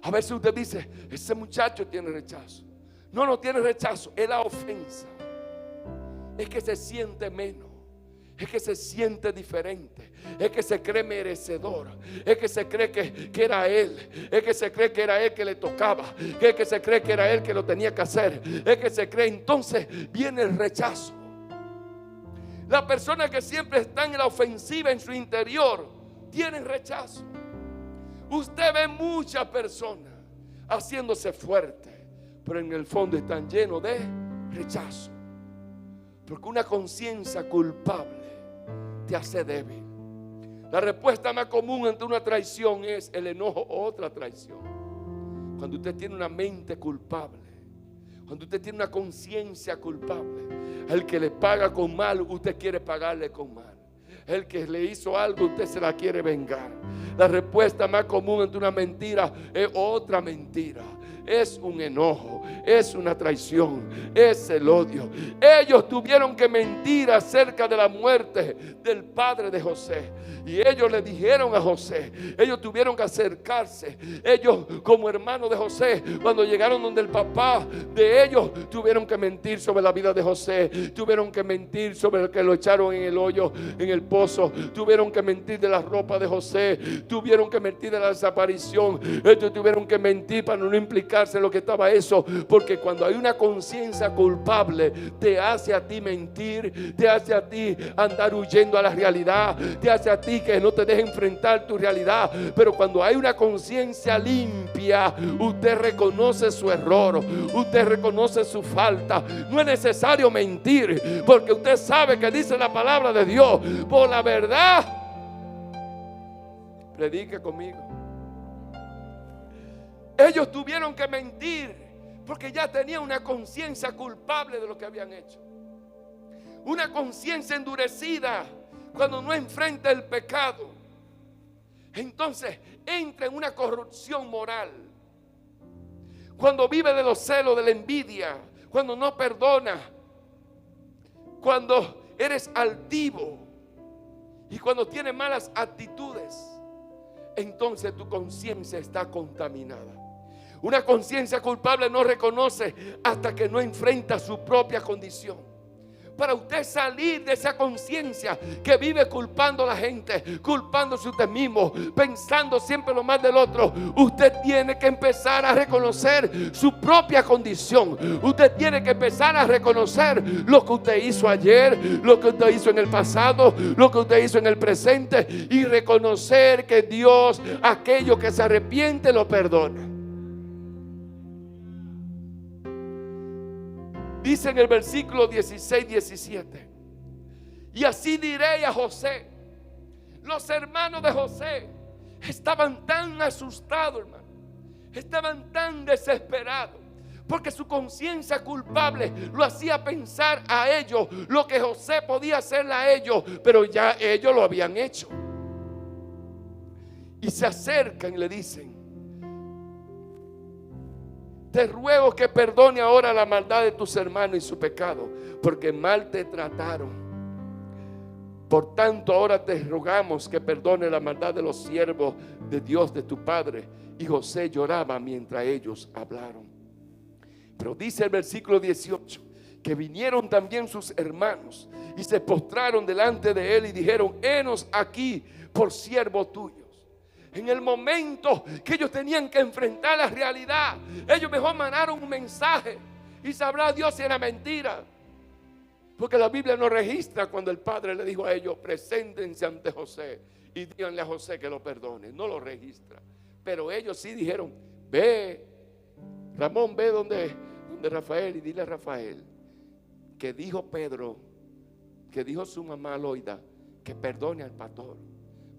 A veces usted dice, ese muchacho tiene rechazo. No, no tiene rechazo, es la ofensa. Es que se siente menos. Es que se siente diferente. Es que se cree merecedor. Es que se cree que era él. Es que se cree que era él que le tocaba. Es que se cree que era él que lo tenía que hacer. Es que se cree. Entonces viene el rechazo. Las personas que siempre están en la ofensiva en su interior tienen rechazo. Usted ve muchas personas haciéndose fuertes, pero en el fondo están llenos de rechazo. Porque una conciencia culpable te hace débil. La respuesta más común ante una traición es el enojo o otra traición. Cuando usted tiene una mente culpable, cuando usted tiene una conciencia culpable, el que le paga con mal, usted quiere pagarle con mal. El que le hizo algo, usted se la quiere vengar. La respuesta más común ante una mentira es otra mentira. Es un enojo, es una traición, es el odio. Ellos tuvieron que mentir acerca de la muerte del padre de José. Y ellos le dijeron a José, ellos tuvieron que acercarse. Ellos como hermanos de José, cuando llegaron donde el papá de ellos, tuvieron que mentir sobre la vida de José. Tuvieron que mentir sobre el que lo echaron en el hoyo, en el pozo. Tuvieron que mentir de la ropa de José. Tuvieron que mentir de la desaparición. Ellos tuvieron que mentir para no implicarse en lo que estaba eso. Porque cuando hay una conciencia culpable, te hace a ti mentir, te hace a ti andar huyendo a la realidad, te hace a ti que no te deje enfrentar tu realidad. Pero cuando hay una conciencia limpia, usted reconoce su error, usted reconoce su falta. No es necesario mentir, porque usted sabe que dice la palabra de Dios: por la verdad, predique conmigo. Ellos tuvieron que mentir porque ya tenían una conciencia culpable de lo que habían hecho. Una conciencia endurecida cuando no enfrenta el pecado, entonces entra en una corrupción moral. Cuando vive de los celos, de la envidia, cuando no perdona, cuando eres altivo y cuando tienes malas actitudes, entonces tu conciencia está contaminada. Una conciencia culpable no reconoce hasta que no enfrenta su propia condición. Para usted salir de esa conciencia que vive culpando a la gente, culpándose usted mismo, pensando siempre lo mal del otro, usted tiene que empezar a reconocer su propia condición. Usted tiene que empezar a reconocer lo que usted hizo ayer, lo que usted hizo en el pasado, lo que usted hizo en el presente, y reconocer que Dios, aquello que se arrepiente, lo perdona. Dice en el versículo 16-17: y así diré a José. Los hermanos de José estaban tan asustados, hermano, estaban tan desesperados, porque su conciencia culpable lo hacía pensar a ellos lo que José podía hacerle a ellos, pero ya ellos lo habían hecho. Y se acercan y le dicen: te ruego que perdone ahora la maldad de tus hermanos y su pecado, porque mal te trataron. Por tanto, ahora te rogamos que perdone la maldad de los siervos de Dios de tu padre. Y José lloraba mientras ellos hablaron. Pero dice el versículo 18 que vinieron también sus hermanos y se postraron delante de él y dijeron: henos aquí por siervo tuyo. En el momento que ellos tenían que enfrentar la realidad, ellos mejor mandaron un mensaje y sabrá Dios si era mentira. Porque la Biblia no registra cuando el padre le dijo a ellos: preséntense ante José y díganle a José que lo perdone. No lo registra. Pero ellos sí dijeron: ve, Ramón, ve donde Rafael y dile a Rafael que dijo Pedro, que dijo su mamá Loida, que perdone al pastor.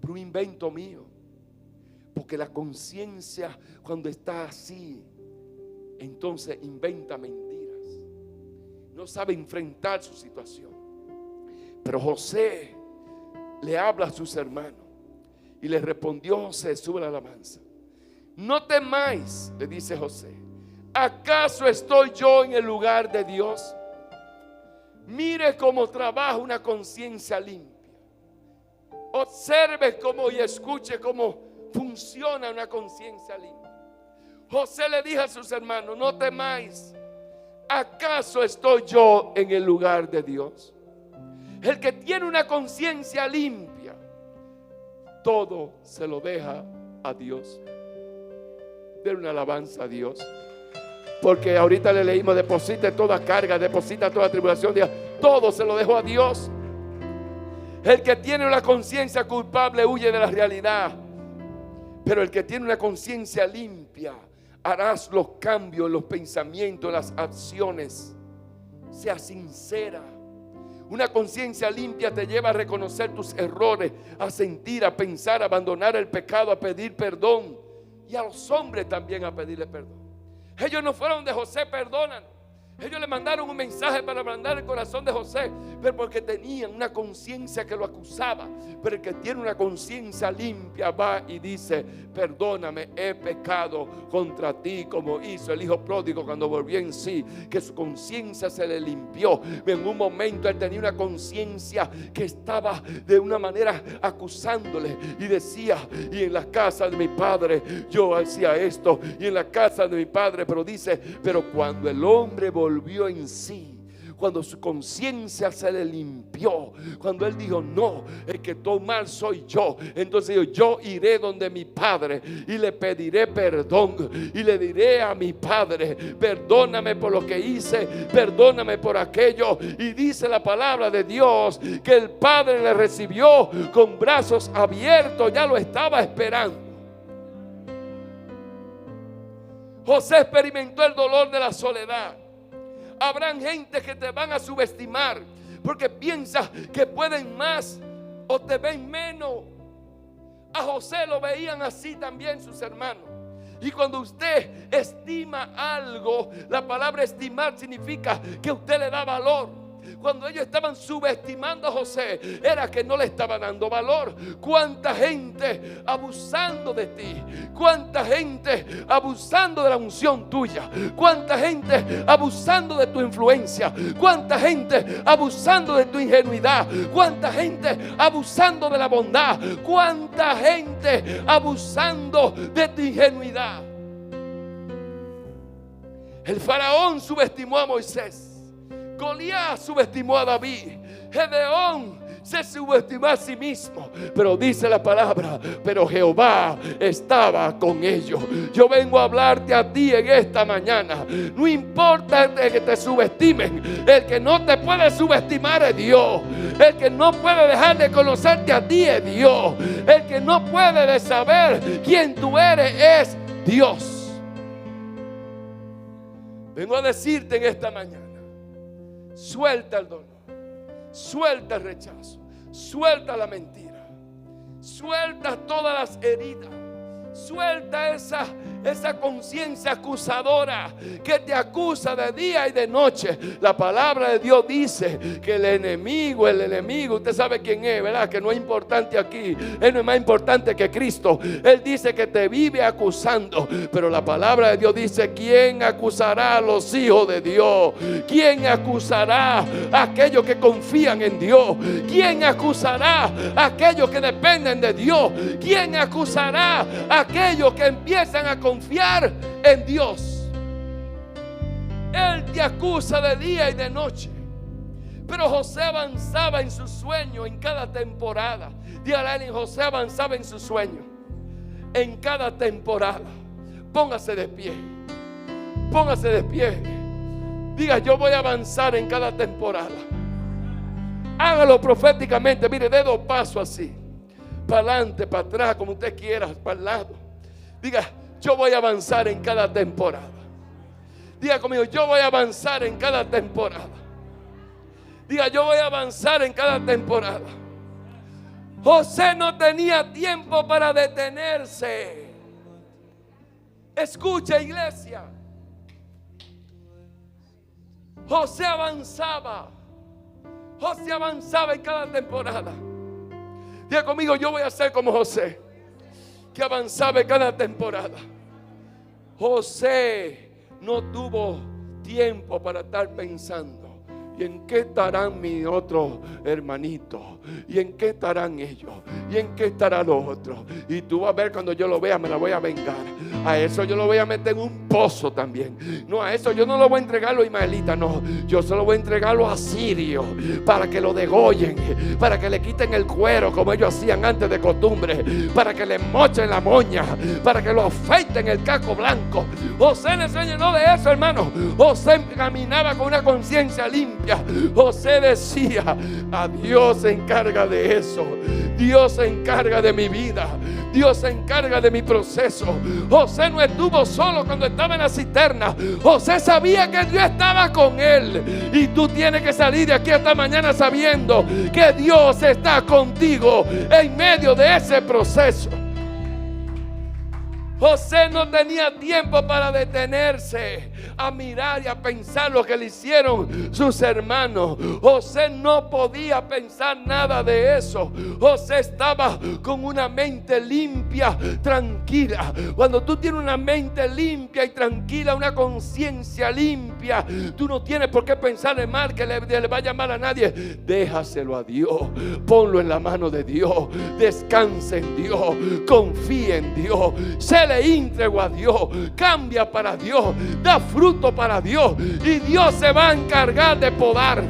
Por un invento mío. Porque la conciencia, cuando está así, entonces inventa mentiras. No sabe enfrentar su situación. Pero José le habla a sus hermanos y le respondió José, sube la alabanza. No temáis, le dice José. ¿Acaso estoy yo en el lugar de Dios? Mire cómo trabaja una conciencia limpia. Observe cómo y escuche cómo funciona una conciencia limpia. José le dijo a sus hermanos, no temáis. ¿Acaso estoy yo en el lugar de Dios? El que tiene una conciencia limpia, todo se lo deja a Dios. Den una alabanza a Dios. Porque ahorita le leímos, deposite toda carga, deposita toda tribulación, todo se lo dejó a Dios. El que tiene una conciencia culpable huye de la realidad. Pero el que tiene una conciencia limpia, harás los cambios en los pensamientos, en las acciones. Sea sincera. Una conciencia limpia te lleva a reconocer tus errores, a sentir, a pensar, a abandonar el pecado, a pedir perdón. Y a los hombres también a pedirle perdón. Ellos no fueron de José, perdónanos. Ellos le mandaron un mensaje para ablandar el corazón de José, pero porque tenían una conciencia que lo acusaba. Pero el que tiene una conciencia limpia va y dice, perdóname, he pecado contra ti, como hizo el hijo pródigo cuando volvió en sí, que su conciencia se le limpió. En un momento él tenía una conciencia que estaba de una manera acusándole y decía, y en la casa de mi padre yo hacía esto, y en la casa de mi padre, pero dice, pero cuando el hombre volvió en sí, cuando su conciencia se le limpió, cuando él dijo, no, el que todo mal soy yo, entonces yo iré donde mi padre y le pediré perdón y le diré a mi padre, perdóname por lo que hice, perdóname por aquello. Y dice la palabra de Dios que el padre le recibió con brazos abiertos, ya lo estaba esperando. José experimentó el dolor de la soledad. Habrán gente que te van a subestimar porque piensas que pueden más o te ven menos. A José lo veían así también sus hermanos. Y cuando usted estima algo, la palabra estimar significa que usted le da valor. Cuando ellos estaban subestimando a José, era que no le estaban dando valor. Cuánta gente abusando de ti, cuánta gente abusando de la unción tuya, cuánta gente abusando de tu influencia, cuánta gente abusando de tu ingenuidad, cuánta gente abusando de la bondad, cuánta gente abusando de tu ingenuidad. El faraón subestimó a Moisés. Goliat subestimó a David. Gedeón se subestimó a sí mismo. Pero dice la palabra, pero Jehová estaba con ellos. Yo vengo a hablarte a ti en esta mañana. No importa que te subestimen, el que no te puede subestimar es Dios. El que no puede dejar de conocerte a ti es Dios. El que no puede de saber quién tú eres es Dios. Vengo a decirte en esta mañana, suelta el dolor, suelta el rechazo, suelta la mentira, suelta todas las heridas, suelta esa conciencia acusadora que te acusa de día y de noche. La palabra de Dios dice que el enemigo, usted sabe quién es, ¿verdad? Que no es importante aquí, él no es más importante que Cristo. Él dice que te vive acusando, pero la palabra de Dios dice, ¿quién acusará a los hijos de Dios? ¿Quién acusará a aquellos que confían en Dios? ¿Quién acusará a aquellos que dependen de Dios? ¿Quién acusará a aquellos que empiezan a confiar en Dios? Él te acusa de día y de noche. Pero José avanzaba en su sueño en cada temporada. Dígale, José avanzaba en su sueño en cada temporada. Póngase de pie. Póngase de pie. Diga, yo voy a avanzar en cada temporada. Hágalo proféticamente. Mire, dé 2 pasos así, para adelante, para atrás, como usted quiera, para el lado. Diga, yo voy a avanzar en cada temporada. Diga conmigo, yo voy a avanzar en cada temporada. Diga, yo voy a avanzar en cada temporada. José no tenía tiempo para detenerse. Escucha, iglesia. José avanzaba. José avanzaba en cada temporada. Diga conmigo, yo voy a ser como José, que avanzaba en cada temporada. José no tuvo tiempo para estar pensando: ¿y en qué estarán mis otros hermanitos? ¿Y en qué estarán ellos? ¿Y en qué estará los otros? Y tú vas a ver, cuando yo lo vea, me la voy a vengar. A eso yo lo voy a meter en un pozo también. No, a eso yo no lo voy a entregar a los ismaelitas, no. Yo se lo voy a entregar a los asirios para que lo degollen, para que le quiten el cuero como ellos hacían antes de costumbre, para que le mochen la moña, para que lo afeiten el casco blanco. José no se llenó de eso, hermano. José caminaba con una conciencia limpia. José decía: a Dios se encarga de eso. Dios se encarga de mi vida. Dios se encarga de mi proceso. José no estuvo solo cuando estaba en la cisterna. José sabía que Dios estaba con él. Y tú tienes que salir de aquí esta mañana sabiendo que Dios está contigo en medio de ese proceso. José no tenía tiempo para detenerse a mirar y a pensar lo que le hicieron sus hermanos. José no podía pensar nada de eso. José estaba con una mente limpia, tranquila. Cuando tú tienes una mente limpia y tranquila, una conciencia limpia, tú no tienes por qué pensar en mal, que le vaya mal a nadie. Déjaselo a Dios, ponlo en la mano de Dios, descansa en Dios, confía en Dios, se le íntegro a Dios, cambia para Dios, da fruto para Dios, y Dios se va a encargar de podar.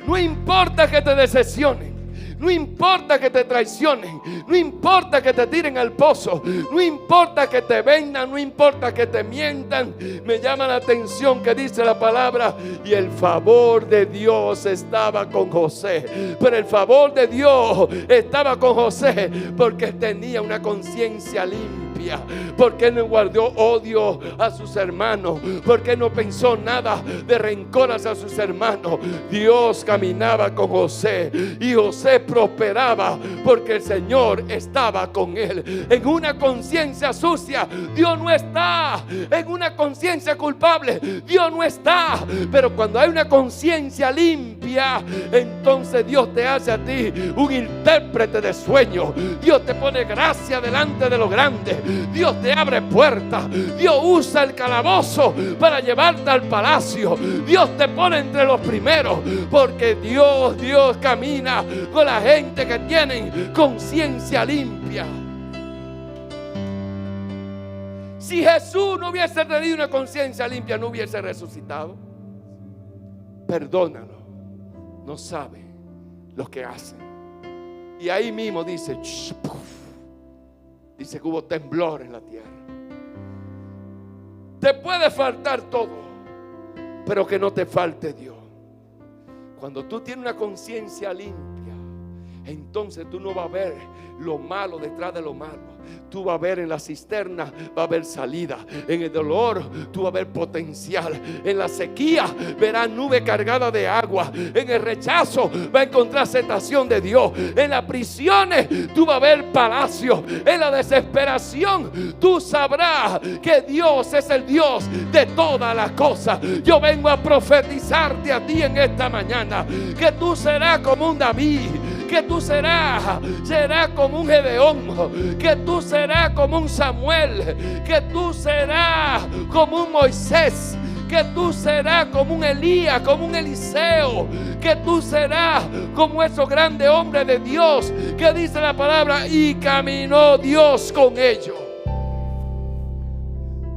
No importa que te decepcionen, no importa que te traicionen, no importa que te tiren al pozo, no importa que te vendan, no importa que te mientan. Me llama la atención que dice la palabra: y el favor de Dios estaba con José. Pero el favor de Dios estaba con José porque tenía una conciencia limpia, porque no guardó odio a sus hermanos, porque no pensó nada de rencor hacia sus hermanos. Dios caminaba con José y José prosperaba porque el Señor estaba con él. En una conciencia sucia, Dios no está. En una conciencia culpable, Dios no está. Pero cuando hay una conciencia limpia, entonces Dios te hace a ti un intérprete de sueños. Dios te pone gracia delante de lo grande. Dios te abre puertas. Dios usa el calabozo para llevarte al palacio. Dios te pone entre los primeros, porque Dios camina con la gente que tienen conciencia limpia. Si Jesús no hubiese tenido una conciencia limpia, no hubiese resucitado. Perdónalo, no sabe lo que hacen. Y ahí mismo dice: dice que hubo temblor en la tierra. Te puede faltar todo, pero que no te falte Dios. Cuando tú tienes una conciencia limpia, entonces tú no vas a ver lo malo detrás de lo malo. Tú vas a ver en la cisterna, va a haber salida. En el dolor tú vas a ver potencial. En la sequía verás nube cargada de agua. En el rechazo va a encontrar aceptación de Dios. En las prisiones tú vas a ver palacio. En la desesperación tú sabrás que Dios es el Dios de todas las cosas. Yo vengo a profetizarte a ti en esta mañana que tú serás como un David, que tú serás como un Gedeón, que tú serás como un Samuel, que tú serás como un Moisés, que tú serás como un Elías, como un Eliseo, que tú serás como esos grandes hombres de Dios que dice la palabra: y caminó Dios con ellos.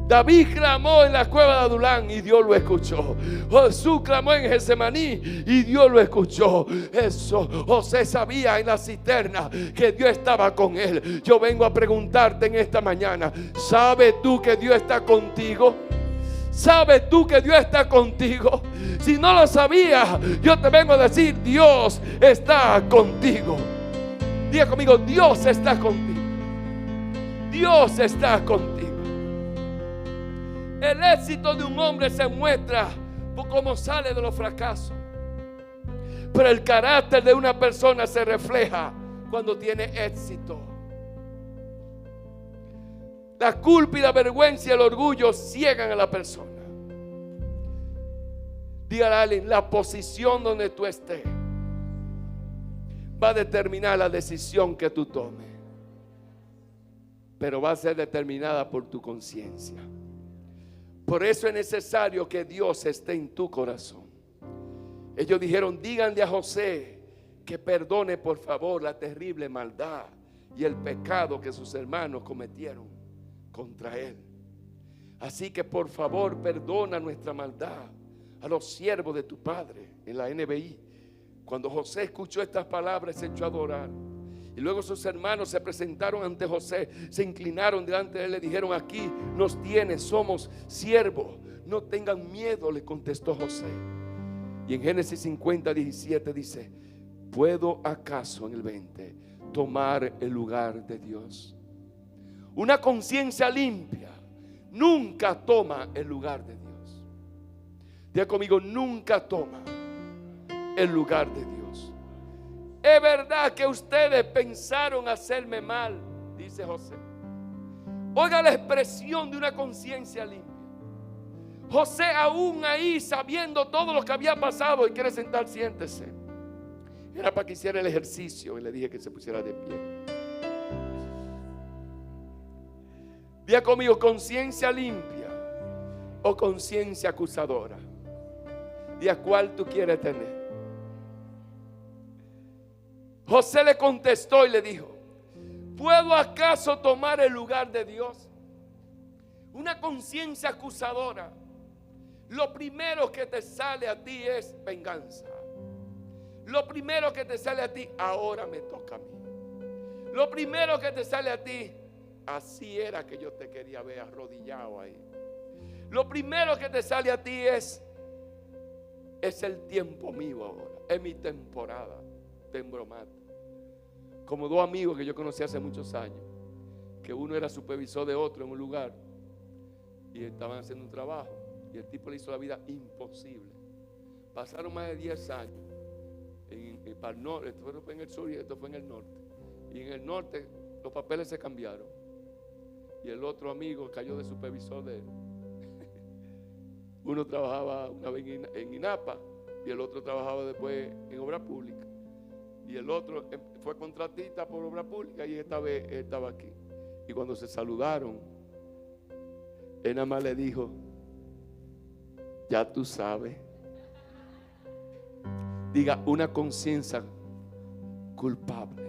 David clamó en la cueva de Adulán y Dios lo escuchó. Jesús clamó en Getsemaní y Dios lo escuchó. Eso, José sabía en la cisterna que Dios estaba con él. Yo vengo a preguntarte en esta mañana: ¿sabes tú que Dios está contigo? ¿Sabes tú que Dios está contigo? Si no lo sabías, yo te vengo a decir: Dios está contigo. Diga conmigo: Dios está contigo. Dios está contigo. El éxito de un hombre se muestra por cómo sale de los fracasos. Pero el carácter de una persona se refleja cuando tiene éxito. La culpa y la vergüenza y el orgullo ciegan a la persona. Dígale a alguien, la posición donde tú estés va a determinar la decisión que tú tomes, pero va a ser determinada por tu conciencia. Por eso es necesario que Dios esté en tu corazón. Ellos dijeron, díganle a José que perdone por favor la terrible maldad y el pecado que sus hermanos cometieron contra él. Así que por favor perdona nuestra maldad a los siervos de tu padre. En la NBI, cuando José escuchó estas palabras, se echó a adorar. Y luego sus hermanos se presentaron ante José, se inclinaron delante de él, le dijeron, aquí nos tienes, somos siervos, no tengan miedo, le contestó José. Y en Génesis 50:17 dice, ¿puedo acaso, en el 20, tomar el lugar de Dios? Una conciencia limpia nunca toma el lugar de Dios. Diga conmigo, nunca toma el lugar de Dios. Es verdad que ustedes pensaron hacerme mal, dice José. Oiga la expresión de una conciencia limpia. José aún ahí, sabiendo todo lo que había pasado, y quiere sentar, siéntese. Era para que hiciera el ejercicio y le dije que se pusiera de pie. Diga conmigo, conciencia limpia o conciencia acusadora. Diga cuál tú quieres tener. José le contestó y le dijo, ¿puedo acaso tomar el lugar de Dios? Una conciencia acusadora, lo primero que te sale a ti es venganza. Lo primero que te sale a ti, ahora me toca a mí. Lo primero que te sale a ti, así era que yo te quería ver arrodillado ahí. Lo primero que te sale a ti es el tiempo mío ahora, es mi temporada de embromate. Como dos amigos que yo conocí hace muchos años, que uno era supervisor de otro en un lugar y estaban haciendo un trabajo y el tipo le hizo la vida imposible. Pasaron más de 10 años para el norte. Esto fue en el sur y esto fue en el norte. Y en el norte los papeles se cambiaron y el otro amigo cayó de supervisor de él. Uno trabajaba una vez en INAPA y el otro trabajaba después en obra pública. Y el otro fue contratista por obra pública y esta vez estaba aquí. Y cuando se saludaron, él nada más le dijo, ya tú sabes. Diga, una conciencia culpable.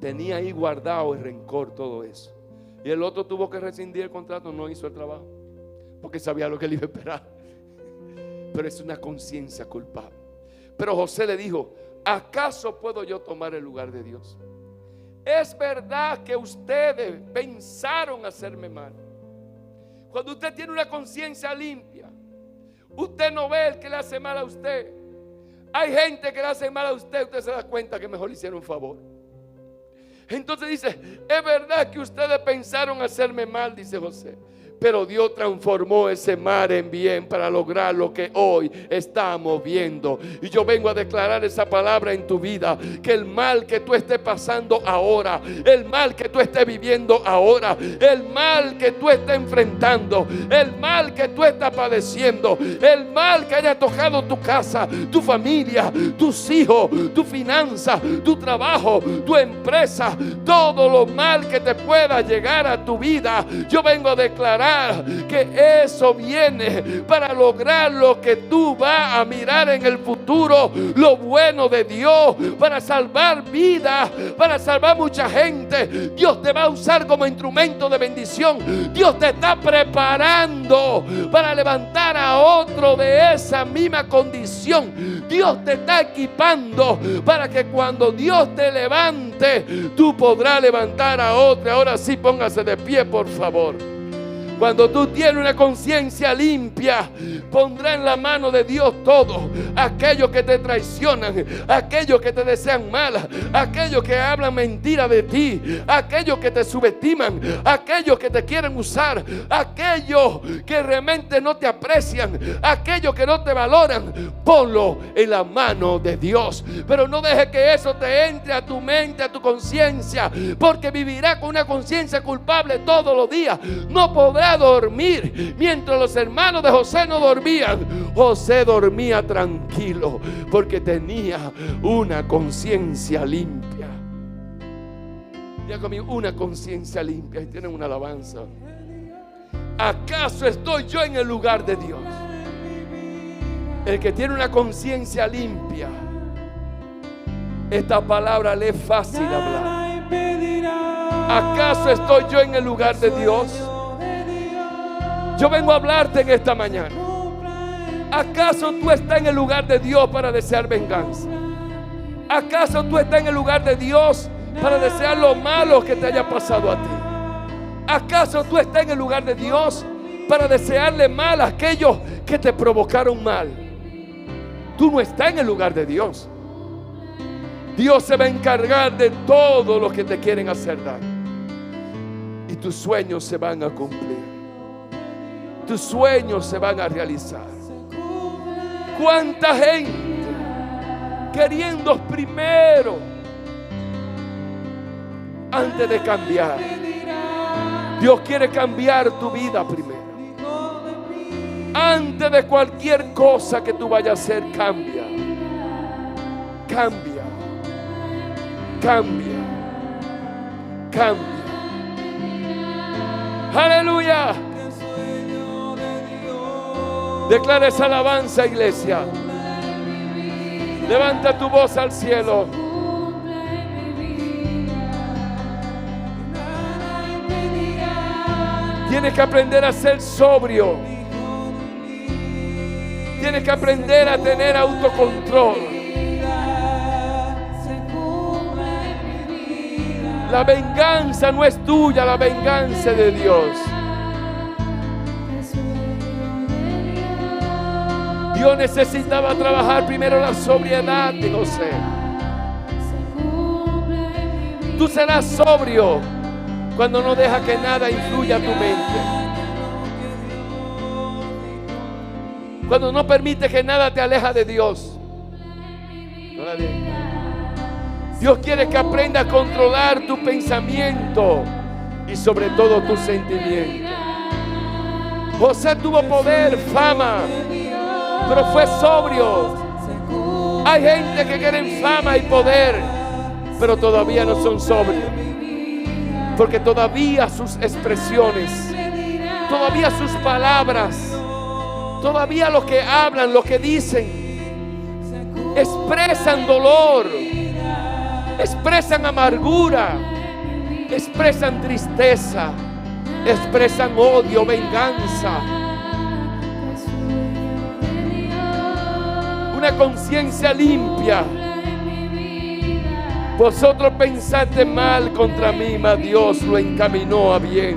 Tenía ahí guardado el rencor, todo eso. Y el otro tuvo que rescindir el contrato, no hizo el trabajo, porque sabía lo que le iba a esperar. Pero es una conciencia culpable. Pero José le dijo, ¿acaso puedo yo tomar el lugar de Dios? Es verdad que ustedes pensaron hacerme mal. Cuando usted tiene una conciencia limpia, usted no ve el que le hace mal a usted. Hay gente que le hace mal a usted, usted se da cuenta que mejor le hicieron un favor. Entonces dice, es verdad que ustedes pensaron hacerme mal, dice José, pero Dios transformó ese mal en bien para lograr lo que hoy estamos viendo. Y yo vengo a declarar esa palabra en tu vida, que el mal que tú estés pasando ahora, el mal que tú estés viviendo ahora, el mal que tú estés enfrentando, el mal que tú estás padeciendo, el mal que haya tocado tu casa, tu familia, tus hijos, tu finanza, tu trabajo, tu empresa, todo lo mal que te pueda llegar a tu vida, yo vengo a declarar que eso viene para lograr lo que tú vas a mirar en el futuro, lo bueno de Dios, para salvar vidas, para salvar mucha gente. Dios te va a usar como instrumento de bendición. Dios te está preparando para levantar a otro de esa misma condición. Dios te está equipando para que cuando Dios te levante, tú podrás levantar a otro. Ahora sí, póngase de pie, por favor. Cuando tú tienes una conciencia limpia, pondrá en la mano de Dios todo. Aquellos que te traicionan, aquellos que te desean mal, aquellos que hablan mentira de ti, aquellos que te subestiman, aquellos que te quieren usar, aquellos que realmente no te aprecian, aquellos que no te valoran, ponlo en la mano de Dios. Pero no dejes que eso te entre a tu mente, a tu conciencia, porque vivirás con una conciencia culpable todos los días. No podrás dormir. Mientras los hermanos de José no dormían, José dormía tranquilo, porque tenía una conciencia limpia. Ya conmigo, una conciencia limpia. Y tienen una alabanza. ¿Acaso estoy yo en el lugar de Dios? El que tiene una conciencia limpia, esta palabra le es fácil hablar. ¿Acaso estoy yo en el lugar de Dios? Yo vengo a hablarte en esta mañana. ¿Acaso tú estás en el lugar de Dios para desear venganza? ¿Acaso tú estás en el lugar de Dios para desear lo malo que te haya pasado a ti? ¿Acaso tú estás en el lugar de Dios para desearle mal a aquellos que te provocaron mal? Tú no estás en el lugar de Dios. Dios se va a encargar de todo lo que te quieren hacer daño. Y tus sueños se van a cumplir. Tus sueños se van a realizar. ¿Cuánta gente queriendo primero antes de cambiar? Dios quiere cambiar tu vida primero. Antes de cualquier cosa que tú vayas a hacer, cambia. Cambia. Cambia. Cambia. Aleluya. Declara esa alabanza, iglesia. Levanta tu voz al cielo. Tienes que aprender a ser sobrio. Tienes que aprender a tener autocontrol. La venganza no es tuya, la venganza es de Dios. Dios necesitaba trabajar primero la sobriedad de José. Tú serás sobrio cuando no dejas que nada influya a tu mente. Cuando no permites que nada te aleja de Dios. No la dejes. Dios quiere que aprendas a controlar tu pensamiento y sobre todo tus sentimientos. José tuvo poder, fama, pero fue sobrio. Hay gente que quiere fama y poder, pero todavía no son sobrios, porque todavía sus expresiones, todavía sus palabras, todavía lo que hablan, lo que dicen, expresan dolor, expresan amargura, expresan tristeza, expresan odio, venganza. Una conciencia limpia. Vosotros pensaste mal contra mí, mas Dios lo encaminó a bien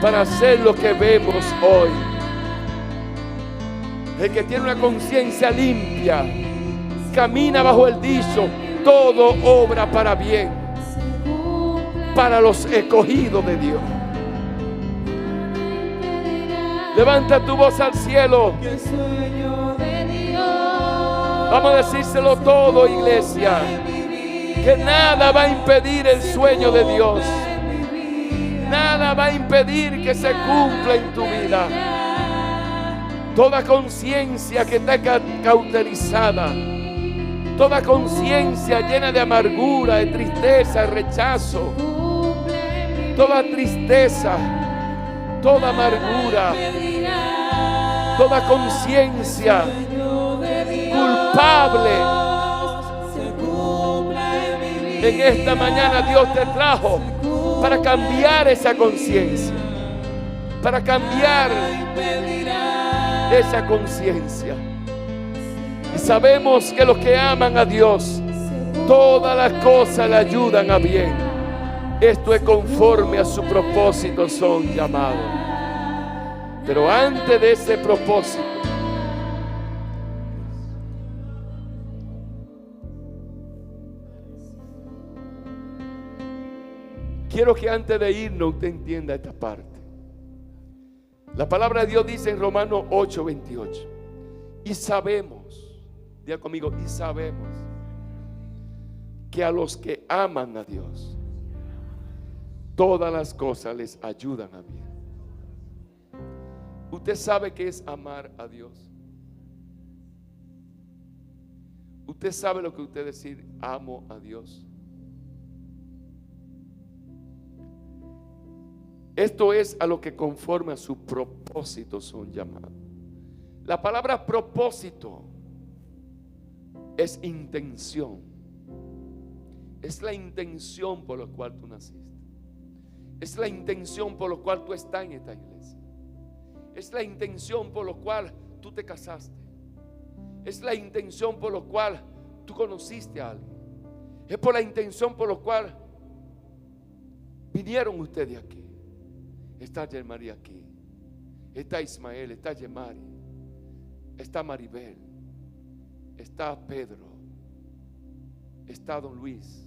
para hacer lo que vemos hoy. El que tiene una conciencia limpia camina bajo el dicho: todo obra para bien para los escogidos de Dios. Levanta tu voz al cielo. Vamos a decírselo todo, iglesia. Que nada va a impedir el sueño de Dios. Nada va a impedir que se cumpla en tu vida. Toda conciencia que está cauterizada, toda conciencia llena de amargura, de tristeza, de rechazo, toda tristeza, toda amargura, toda conciencia culpable, en esta mañana Dios te trajo para cambiar esa conciencia, para cambiar esa conciencia. Y sabemos que los que aman a Dios, todas las cosas le ayudan a bien. Esto es conforme a su propósito son llamados. Pero antes de ese propósito, quiero que antes de irnos usted entienda esta parte. La palabra de Dios dice en Romanos 8:28, y sabemos, diga conmigo, y sabemos que a los que aman a Dios, todas las cosas les ayudan a bien. ¿Usted sabe qué es amar a Dios? ¿Usted sabe lo que usted decir amo a Dios? Esto es a lo que conforme a su propósito son llamados. La palabra propósito es intención. Es la intención por la cual tú naciste. Es la intención por la cual tú estás en esta iglesia. Es la intención por la cual tú te casaste. Es la intención por la cual tú conociste a alguien. Es por la intención por la cual vinieron ustedes aquí. Está Yermarí aquí, está Ismael, está Yemari, está Maribel, está Pedro, está Don Luis,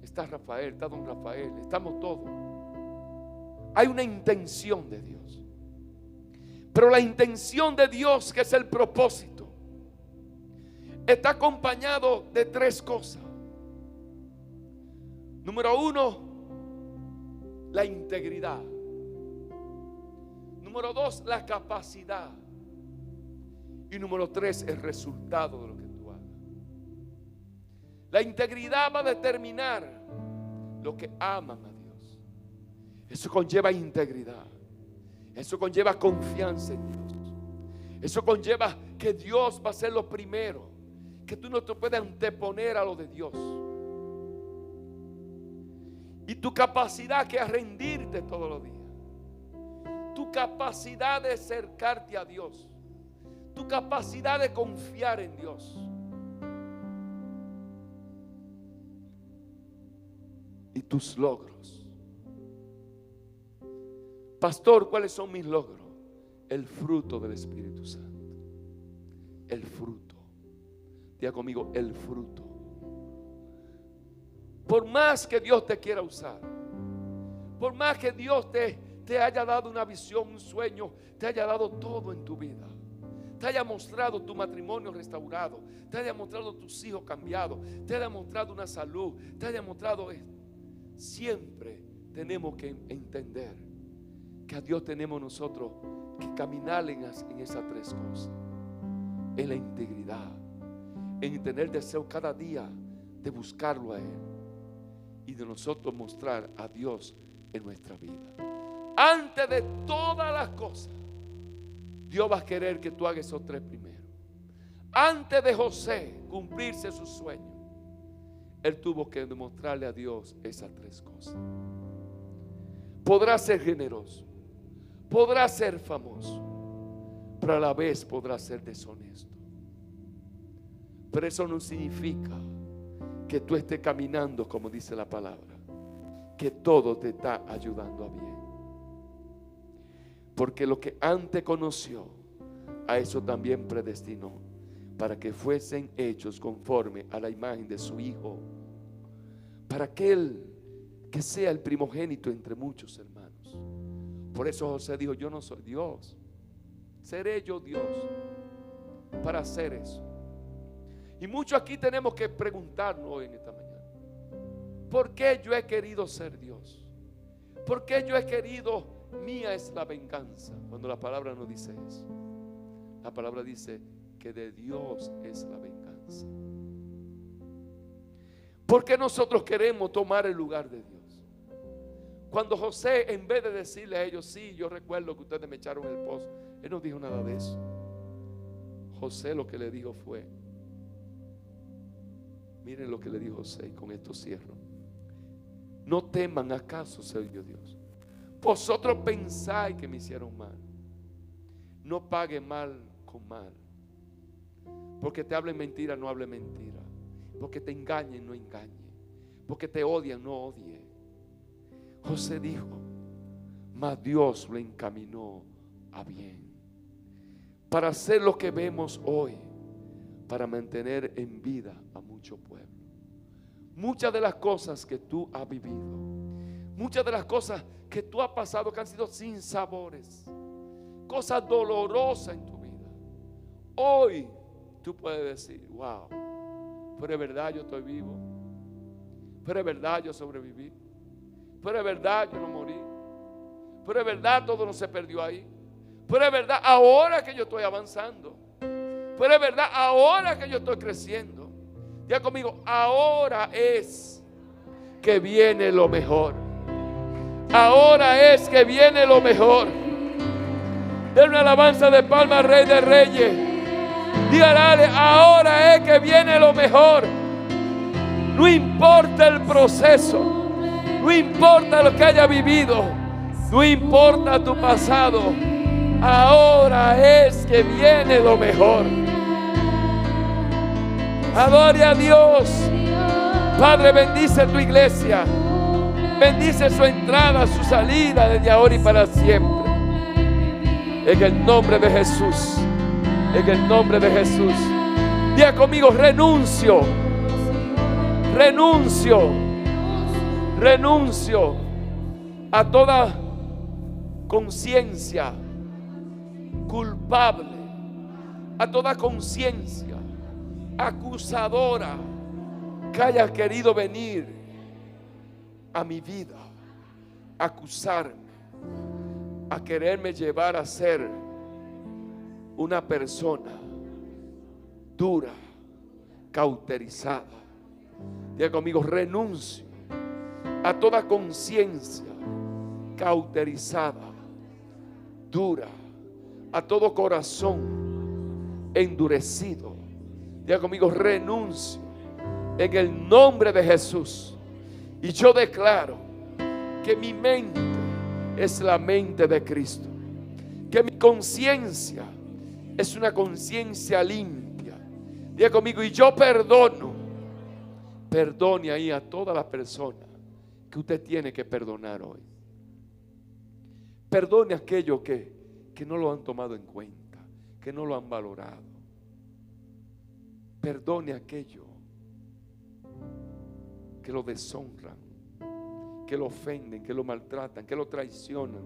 está Rafael, está Don Rafael, estamos todos. Hay una intención de Dios, pero la intención de Dios, que es el propósito, está acompañado de tres cosas. Número uno, la integridad. Número dos, la capacidad. Y número tres, el resultado de lo que tú hagas. La integridad va a determinar lo que aman a Dios. Eso conlleva integridad. Eso conlleva confianza en Dios. Eso conlleva que Dios va a ser lo primero. Que tú no te puedes anteponer a lo de Dios. Y tu capacidad que es rendirte todos los días. Tu capacidad de acercarte a Dios. Tu capacidad de confiar en Dios. Y tus logros. Pastor, ¿cuáles son mis logros? El fruto del Espíritu Santo. El fruto. Diga conmigo, el fruto. Por más que Dios te quiera usar, por más que Dios te haya dado una visión, un sueño, te haya dado todo en tu vida, te haya mostrado tu matrimonio restaurado, te haya mostrado tus hijos cambiados, te haya mostrado una salud, te haya mostrado esto, siempre tenemos que entender que a Dios tenemos nosotros que caminar en esas tres cosas: en la integridad, en tener deseo cada día de buscarlo a Él y de nosotros mostrar a Dios en nuestra vida. Antes de todas las cosas, Dios va a querer que tú hagas esos tres primero. Antes de José cumplirse su sueño, él tuvo que demostrarle a Dios esas tres cosas. Podrá ser generoso, podrá ser famoso, pero a la vez podrá ser deshonesto. Pero eso no significa que tú estés caminando como dice la palabra, que todo te está ayudando a bien. Porque lo que antes conoció, a eso también predestinó, para que fuesen hechos conforme a la imagen de su Hijo, para aquel que sea el primogénito entre muchos hermanos. Por eso José dijo: yo no soy Dios, seré yo Dios para hacer eso. Y muchos aquí tenemos que preguntarnos hoy en esta mañana: ¿por qué yo he querido ser Dios? ¿Por qué yo he querido? Mía es la venganza, cuando la palabra no dice eso. La palabra dice que de Dios es la venganza. ¿Por qué nosotros queremos tomar el lugar de Dios? Cuando José, en vez de decirle a ellos: sí, yo recuerdo que ustedes me echaron en el pozo, él no dijo nada de eso. José lo que le dijo fue, miren lo que le dijo José, y con esto cierro: no teman, ¿acaso soy yo Dios? Vosotros pensáis que me hicieron mal. No pague mal con mal. Porque te hablen mentira, no hable mentira. Porque te engañen, no engañe. Porque te odian, no odie. José dijo: mas Dios lo encaminó a bien, para hacer lo que vemos hoy, para mantener en vida a mucho pueblo. Muchas de las cosas que tú has vivido, muchas de las cosas que tú has pasado que han sido sin sabores, cosas dolorosas en tu vida, hoy tú puedes decir: wow, pero es verdad, yo estoy vivo, pero es verdad, yo sobreviví, pero es verdad, yo no morí, pero es verdad, todo no se perdió ahí, pero es verdad, ahora que yo estoy avanzando, pero es verdad, ahora que yo estoy creciendo. Ya conmigo, ahora es que viene lo mejor. Ahora es que viene lo mejor. Den una alabanza de palma al Rey de Reyes. Dígale: ahora es que viene lo mejor. No importa el proceso, no importa lo que haya vivido, no importa tu pasado, ahora es que viene lo mejor. Adore a Dios. Padre, bendice tu iglesia, bendice su entrada, su salida desde ahora y para siempre. En el nombre de Jesús, en el nombre de Jesús. Diga conmigo: renuncio, renuncio, renuncio a toda conciencia culpable, a toda conciencia acusadora que haya querido venir a mi vida, a acusarme, a quererme llevar a ser una persona dura, cauterizada. Diga conmigo: renuncio a toda conciencia cauterizada, dura, a todo corazón endurecido. Diga conmigo: renuncio en el nombre de Jesús. Y yo declaro que mi mente es la mente de Cristo, que mi conciencia es una conciencia limpia. Diga conmigo: y yo perdono. Perdone ahí a todas las personas que usted tiene que perdonar hoy. Perdone a aquellos que no lo han tomado en cuenta, que no lo han valorado. Perdone a aquellos que lo deshonran, que lo ofenden, que lo maltratan, que lo traicionan.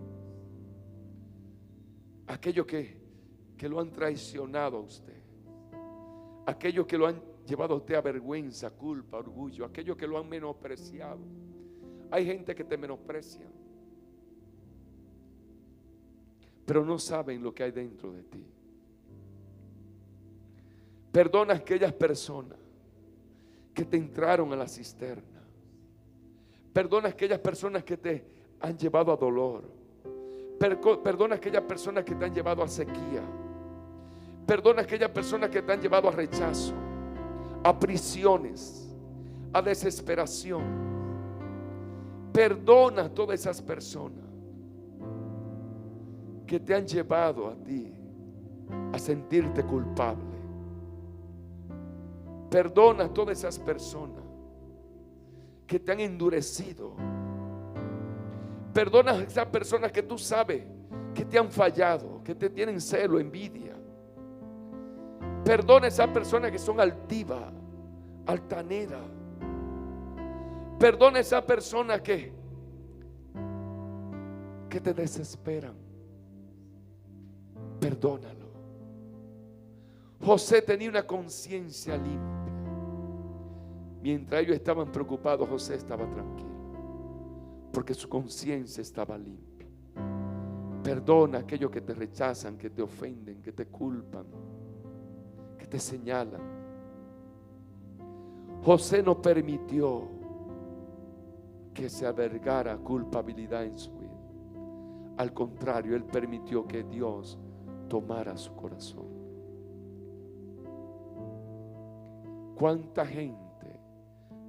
Aquellos que lo han traicionado a usted, aquellos que lo han llevado a usted a vergüenza, culpa, orgullo, aquellos que lo han menospreciado. Hay gente que te menosprecia, pero no saben lo que hay dentro de ti. Perdona a aquellas personas que te entraron a la cisterna. Perdona a aquellas personas que te han llevado a dolor. Perdona a aquellas personas que te han llevado a sequía. Perdona a aquellas personas que te han llevado a rechazo, a prisiones, a desesperación. Perdona a todas esas personas que te han llevado a ti a sentirte culpable. Perdona a todas esas personas que te han endurecido. Perdona a esas personas que tú sabes que te han fallado, que te tienen celo, envidia. Perdona a esas personas que son altivas, altaneras. Perdona a esas personas que te desesperan. Perdónalo. José tenía una conciencia limpia. Mientras ellos estaban preocupados, José estaba tranquilo, porque su conciencia estaba limpia. Perdona a aquellos que te rechazan, que te ofenden, que te culpan, que te señalan. José no permitió que se albergara culpabilidad en su vida. Al contrario, él permitió que Dios tomara su corazón. ¿Cuánta gente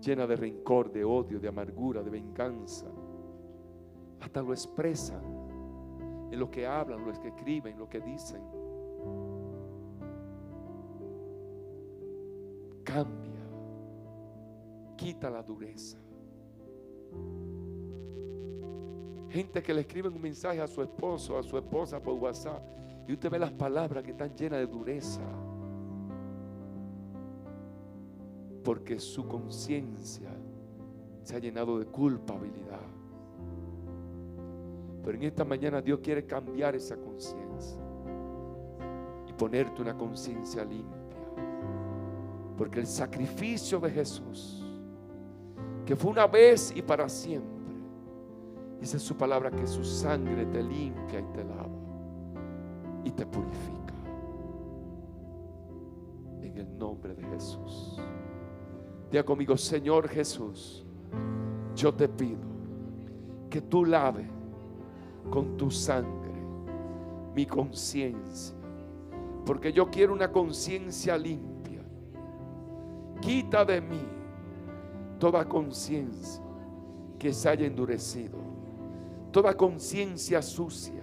llena de rencor, de odio, de amargura, de venganza, hasta lo expresan en lo que hablan, lo que escriben, lo que dicen? Cambia, quita la dureza. Gente que le escribe un mensaje a su esposo, a su esposa por WhatsApp, y usted ve las palabras que están llenas de dureza, porque su conciencia se ha llenado de culpabilidad. Pero en esta mañana Dios quiere cambiar esa conciencia y ponerte una conciencia limpia, porque el sacrificio de Jesús, que fue una vez y para siempre, dice su palabra que su sangre te limpia y te lava y te purifica. En el nombre de Jesús. Diga conmigo: Señor Jesús, yo te pido que tú laves con tu sangre mi conciencia, porque yo quiero una conciencia limpia. Quita de mí toda conciencia que se haya endurecido, toda conciencia sucia,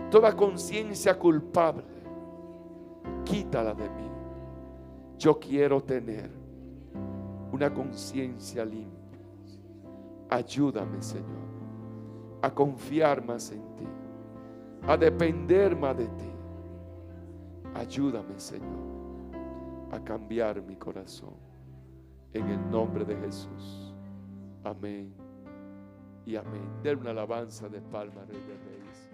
toda conciencia culpable. Quítala de mí. Yo quiero tener una conciencia limpia. Ayúdame, Señor, a confiar más en ti, a depender más de ti. Ayúdame, Señor, a cambiar mi corazón. En el nombre de Jesús. Amén y amén. Den una alabanza de palmas, Rey de Reyes.